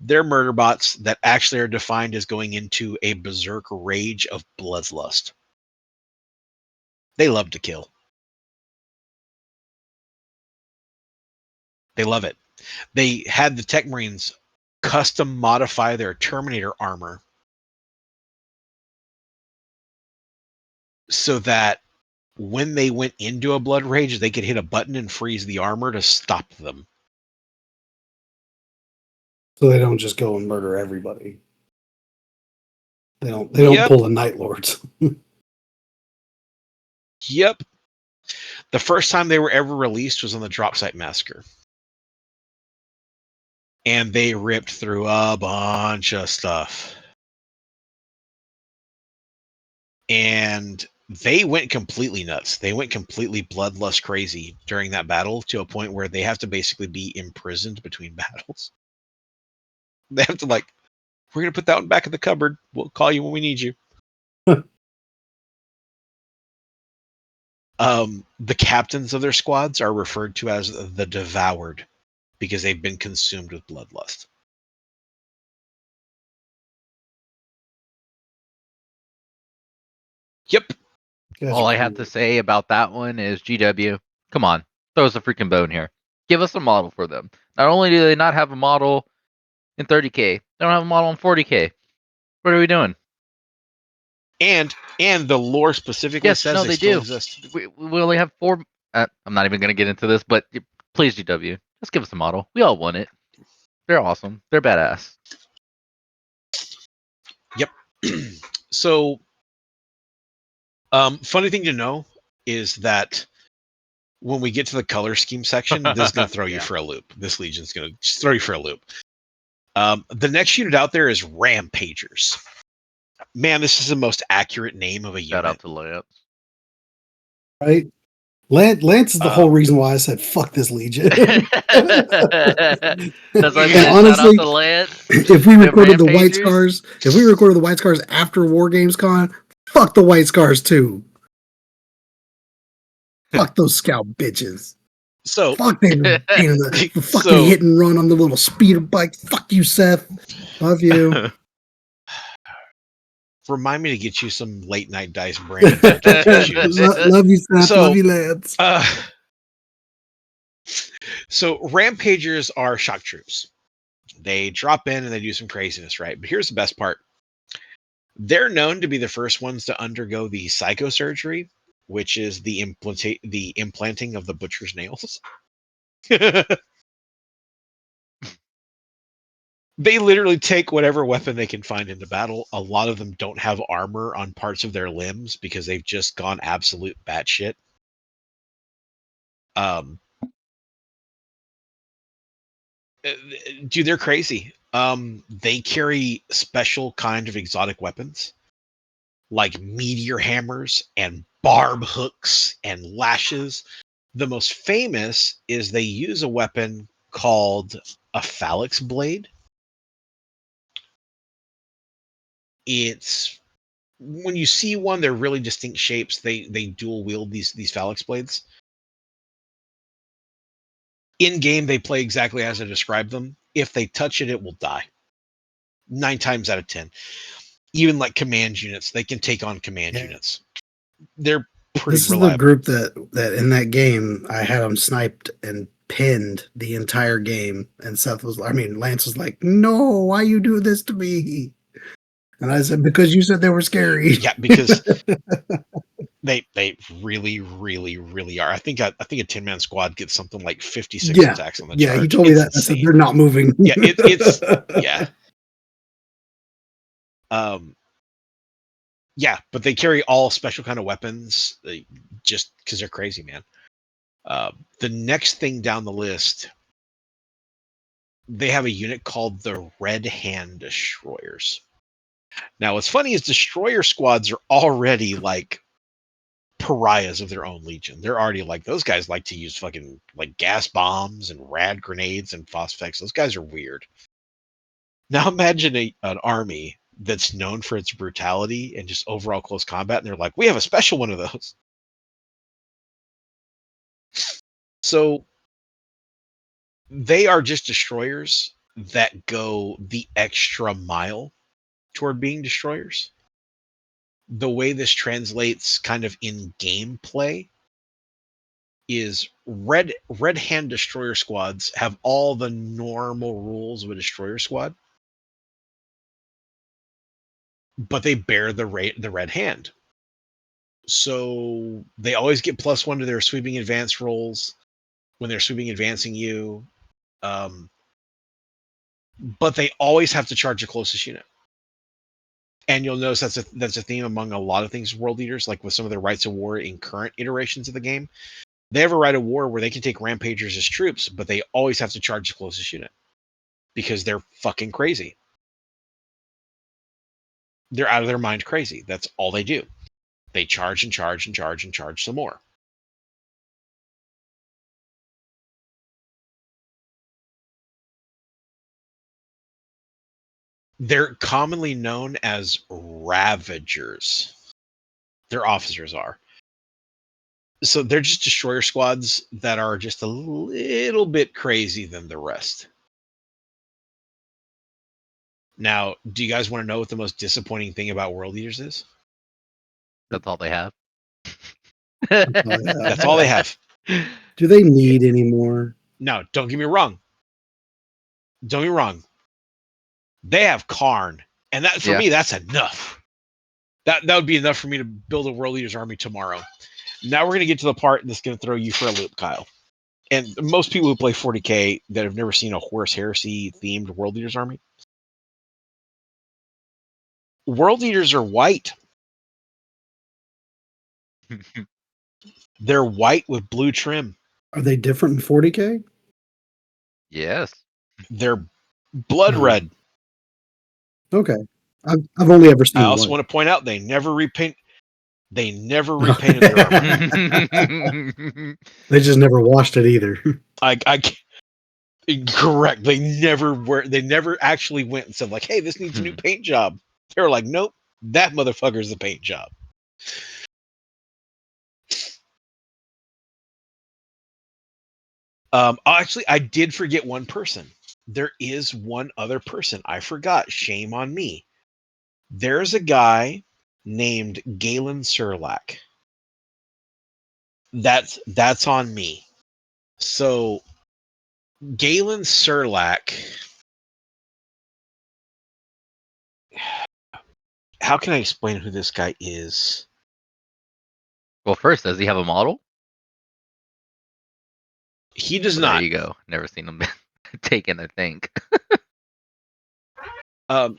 They're murder bots that actually are defined as going into a berserk rage of bloodlust. They love to kill. They love it. They had the Tech Marines custom modify their Terminator armor so that when they went into a blood rage, they could hit a button and freeze the armor to stop them. So they don't just go and murder everybody. They don't pull the Night Lords. Yep. The first time they were ever released was on the Drop Site Massacre. And they ripped through a bunch of stuff. And they went completely nuts. They went completely bloodlust crazy during that battle to a point where they have to basically be imprisoned between battles. They have to we're going to put that one back in the cupboard. We'll call you when we need you. The captains of their squads are referred to as the Devoured because they've been consumed with bloodlust. Yep. All I have to say about that one is GW, come on, throw us a freaking bone here. Give us a model for them. Not only do they not have a model in 30K, they don't have a model in 40K. What are we doing? And the lore specifically says they still exist. We only have 4. I'm not even going to get into this, but please, GW, just give us a model. We all want it. They're awesome. They're badass. Yep. So, funny thing to know is that when we get to the color scheme section, this is going to throw you for a loop. This Legion's going to just throw you for a loop. The next unit out there is Rampagers. Man, this is the most accurate name of a unit. Shout out to Lance. Right? Lance is the whole reason why I said fuck this Legion. That's why I said honestly, shout out to Lance. If we recorded the White Scars after War Games Con, fuck the White Scars too. Fuck those scout bitches. So fuck the fucking hit and run on the little speeder bike. Fuck you, Seth. Love you. Remind me to get you some late night dice brand tortilla shoes. Love you, Seth. So, Love you, Lance. So rampagers are shock troops. They drop in and they do some craziness, right? But here's the best part. They're known to be the first ones to undergo the psychosurgery, which is the implanting of the butcher's nails. They literally take whatever weapon they can find into battle. A lot of them don't have armor on parts of their limbs because they've just gone absolute batshit. Dude, they're crazy. They carry special kind of exotic weapons, like meteor hammers and barb hooks and lashes. The most famous is they use a weapon called a phalanx blade. It's when you see one, they're really distinct shapes. They dual wield these phalanx blades. In game, they play exactly as I described them. If they touch it, it will die. 9 times out of 10. Even like command units, they can take on command units. They're pretty This is reliable. the group that in that game I had them sniped and pinned the entire game, and Lance was like, "No, why you do this to me?" And I said, "Because you said they were scary." Yeah, because they really, really, really are. I think a 10-man squad gets something like 56 attacks on the charge. Yeah, he told me that. Insane. I said they're not moving. Yeah, it's yeah. Yeah, but they carry all special kind of weapons just because they're crazy, man. The next thing down the list, they have a unit called the Red Hand Destroyers. Now, what's funny is destroyer squads are already like pariahs of their own legion. They're already like, those guys like to use fucking like gas bombs and rad grenades and phosphex. Those guys are weird. Now imagine an army that's known for its brutality and just overall close combat, and they're like, we have a special one of those. So they are just destroyers that go the extra mile toward being destroyers. The way this translates kind of in gameplay is red hand destroyer squads have all the normal rules of a destroyer squad, but they bear the red hand. So they always get +1 to their sweeping advance rolls when they're sweeping advancing you. But they always have to charge the closest unit. And you'll notice that's a theme among a lot of things world leaders, like with some of their rights of war in current iterations of the game. They have a right of war where they can take rampagers as troops, but they always have to charge the closest unit because they're fucking crazy. They're out of their mind crazy. That's all they do. They charge and charge and charge and charge some more. They're commonly known as Ravagers. Their officers are. So they're just destroyer squads that are just a little bit crazy than the rest. Now, do you guys want to know what the most disappointing thing about World Eaters is? That's all they have. That's all they have. Do they need any more? No, don't get me wrong. Don't get me wrong. They have Karn, and that for me, that's enough. That would be enough for me to build a World Eaters army tomorrow. Now we're going to get to the part that's going to throw you for a loop, Kyle. And most people who play 40K that have never seen a Horus Heresy themed World Eaters army, World Eaters are white. They're white with blue trim. Are they different in 40K? Yes. They're blood red. Okay. I've only ever seen I also one. want to point out they never repainted their armor. They just never washed it either. Correct. They never actually went and said like, hey, this needs a new paint job. They were like, nope, that motherfucker's the paint job. Actually, I did forget one person. There is one other person I forgot. Shame on me. There's a guy named Galen Serlak. That's on me. So Galen Serlak, how can I explain who this guy is? Well, first, does he have a model? He does Well, there not. you go. Never seen him taken, I think. Um,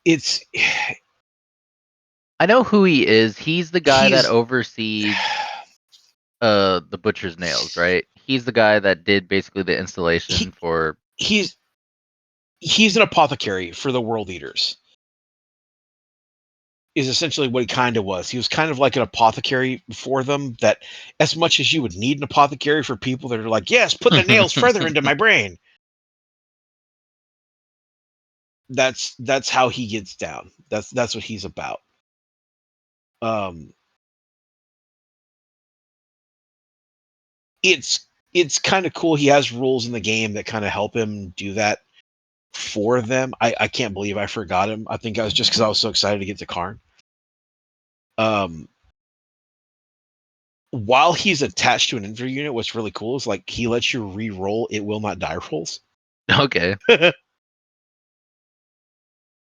it's I know who he is. He's the guy that he's oversees the butcher's nails, right? He's the guy that did basically the installation for. he's an apothecary for the world eaters. Is essentially what he kind of was. He was kind of like an apothecary for them. That as much as you would need an apothecary for people that are like, yes, put the nails further into my brain. That's how he gets down. That's what he's about. It's kind of cool. He has rules in the game that kind of help him do that for them. I can't believe I forgot him. I think I was just because I was so excited to get to Karn. While he's attached to an inventory unit, what's really cool is like he lets you re-roll it will not die rolls. Okay.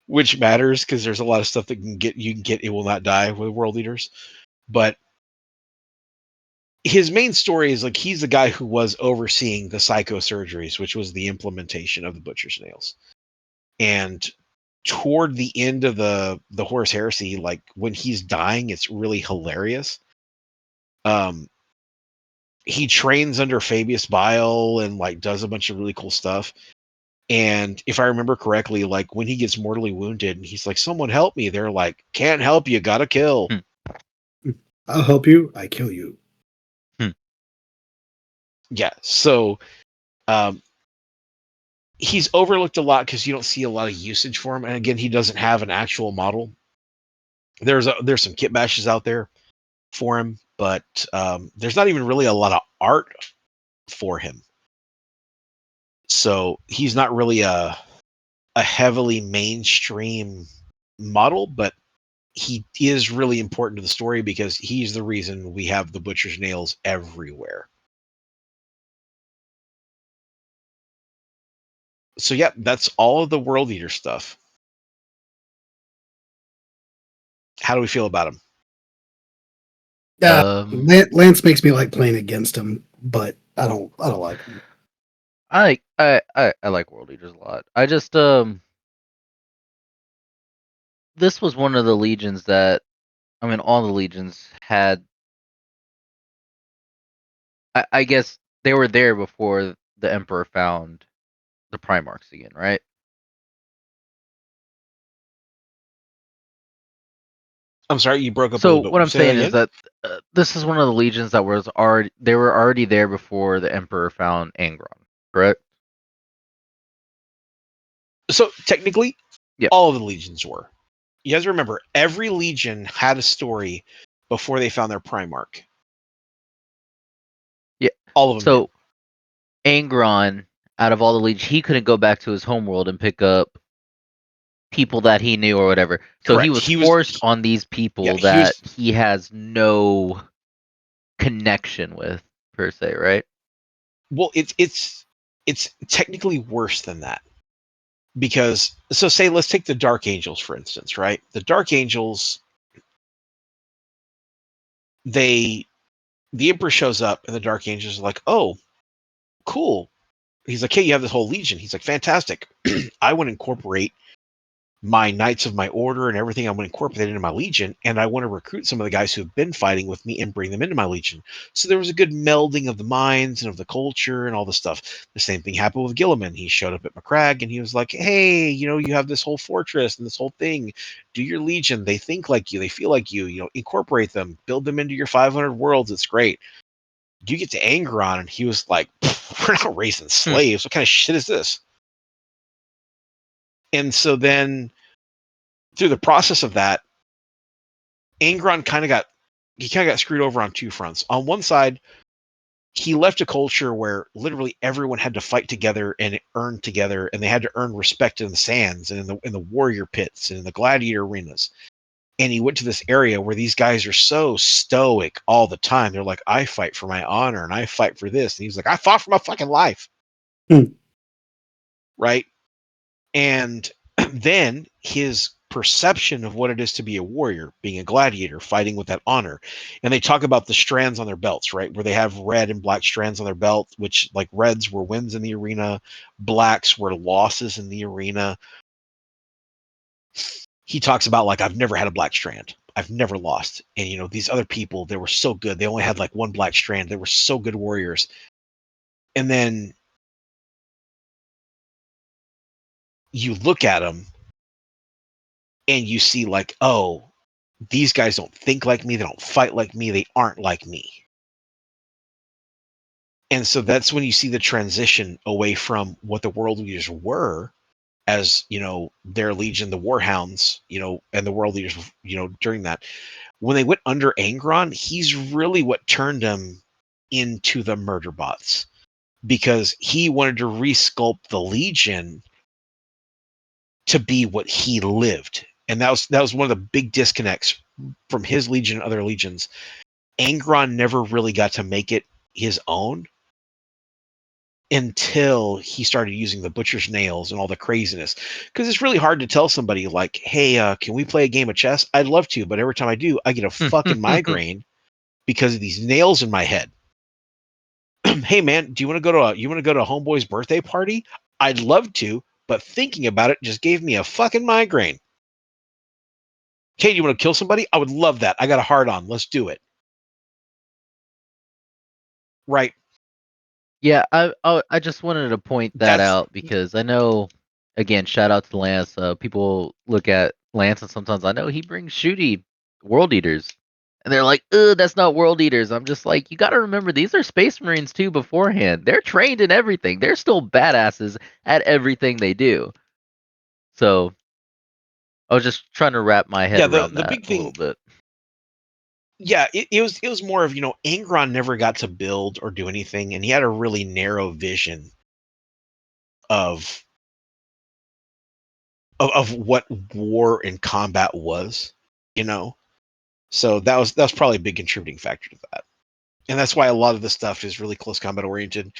Which matters because there's a lot of stuff that you can get it will not die with world eaters. But his main story is like he's the guy who was overseeing the psychosurgeries, which was the implementation of the butcher's nails. And toward the end of the Horus Heresy, like when he's dying, it's really hilarious. He trains under Fabius Bile and like does a bunch of really cool stuff. And if I remember correctly, like when he gets mortally wounded and he's like, someone help me, they're like, can't help you, gotta kill. I'll help you, I kill you. Yeah. So he's overlooked a lot because you don't see a lot of usage for him. And again, he doesn't have an actual model. There's some kit bashes out there for him, but there's not even really a lot of art for him. So he's not really a heavily mainstream model, but he is really important to the story because he's the reason we have the butcher's nails everywhere. So yeah, that's all of the world eater stuff. How do we feel about him? Lance makes me like playing against him, but I don't like him. I like world eaters a lot. I just this was one of the legions that, I mean, all the legions had. I guess they were there before the Emperor found the primarchs again, right? I'm sorry, you broke up a So little what bit. I'm Say that saying is again. that this is one of the legions that was already, they were already there before the Emperor found Angron, correct? So technically, Yep. all of the legions were. You guys remember, every legion had a story before they found their Primarch. Yeah. All of them So did. Angron, out of all the legions, he couldn't go back to his homeworld and pick up people that he knew or whatever. So he Correct. was forced on these people he that was. he has no connection with, per se, right? Well, it's technically worse than that because so say let's take the Dark Angels for instance, right? The Dark Angels, the Emperor shows up and the Dark Angels are like, oh, cool. He's like, hey, you have this whole legion. He's like, fantastic. I want to incorporate my Knights of my Order and everything. I want to incorporate it into my Legion, and I want to recruit some of the guys who have been fighting with me and bring them into my Legion. So there was a good melding of the minds and of the culture and all the stuff. The same thing happened with Gilliman. He showed up at McCrag and he was like, hey, you have this whole fortress and this whole thing. Do your Legion. They think like you. They feel like you. Incorporate them. Build them into your 500 worlds. It's great. You get to Angron, and he was like, we're not raising slaves. What kind of shit is this? And so then through the process of that, Angron kind of got screwed over on two fronts. On one side, he left a culture where literally everyone had to fight together and earn together, and they had to earn respect in the sands and in the warrior pits and in the gladiator arenas. And he went to this area where these guys are so stoic all the time. They're like, I fight for my honor and I fight for this. And he's like, I fought for my fucking life. Right. And then his perception of what it is to be a warrior, being a gladiator, fighting with that honor. And they talk about the strands on their belts, right? Where they have red and black strands on their belt, which like reds were wins in the arena, blacks were losses in the arena. He talks about like, I've never had a black strand. I've never lost. And, you know, these other people, they were so good. They only had like one black strand. They were so good warriors. And then you look at them and you see like, oh, these guys don't think like me. They don't fight like me. They aren't like me. And so that's when you see the transition away from what the world leaders were as, you know, their legion, the warhounds, you know, and the world leaders, you know, during that. When they went under Angron, he's really what turned them into the murder bots, because he wanted to resculpt the legion to be what he lived. And that was one of the big disconnects from his legion and other legions. Angron never really got to make it his own until he started using the butcher's nails and all the craziness. Because it's really hard to tell somebody like, hey, can we play a game of chess? I'd love to, but every time I do, I get a fucking migraine because of these nails in my head. Hey man, do you want to go to a homeboy's birthday party? I'd love to, but thinking about it just gave me a fucking migraine. Hey, do you want to kill somebody? I would love that. I got a hard on. Let's do it. Right. Yeah, I just wanted to point that That's out because I know, again, shout out to Lance. People look at Lance and sometimes I know he brings shooty world eaters, and they're like, "Ugh, that's not world eaters." I'm just like, you got to remember these are Space Marines too. Beforehand, they're trained in everything. They're still badasses at everything they do. So I was just trying to wrap my head yeah. around The that big a little thing. bit. Yeah, it was more of, you know, Angron never got to build or do anything, and he had a really narrow vision of what war and combat was, you know. So that was probably a big contributing factor to that. And that's why a lot of the stuff is really close combat oriented.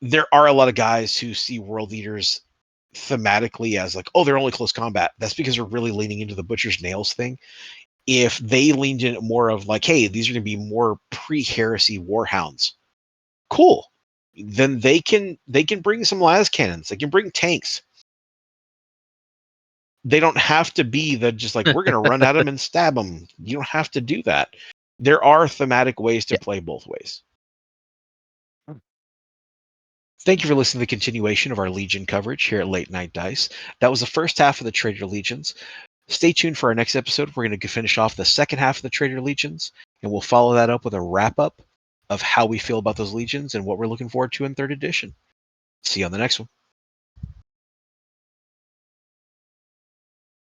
There are a lot of guys who see world leaders thematically as like, oh, they're only close combat. That's because they're really leaning into the butcher's nails thing. If they leaned in more of like, hey, these are going to be more pre-heresy warhounds, cool. Then they can bring some las cannons. They can bring tanks. They don't have to be the just like, we're going to run at them and stab them. You don't have to do that. There are thematic ways to Yeah. play both ways. Thank you for listening to the continuation of our Legion coverage here at Late Night Dice. That was the first half of the Traitor Legions. Stay tuned for our next episode. We're going to finish off the second half of the Traitor Legions, and we'll follow that up with a wrap-up of how we feel about those legions and what we're looking forward to in 3rd edition. See you on the next one.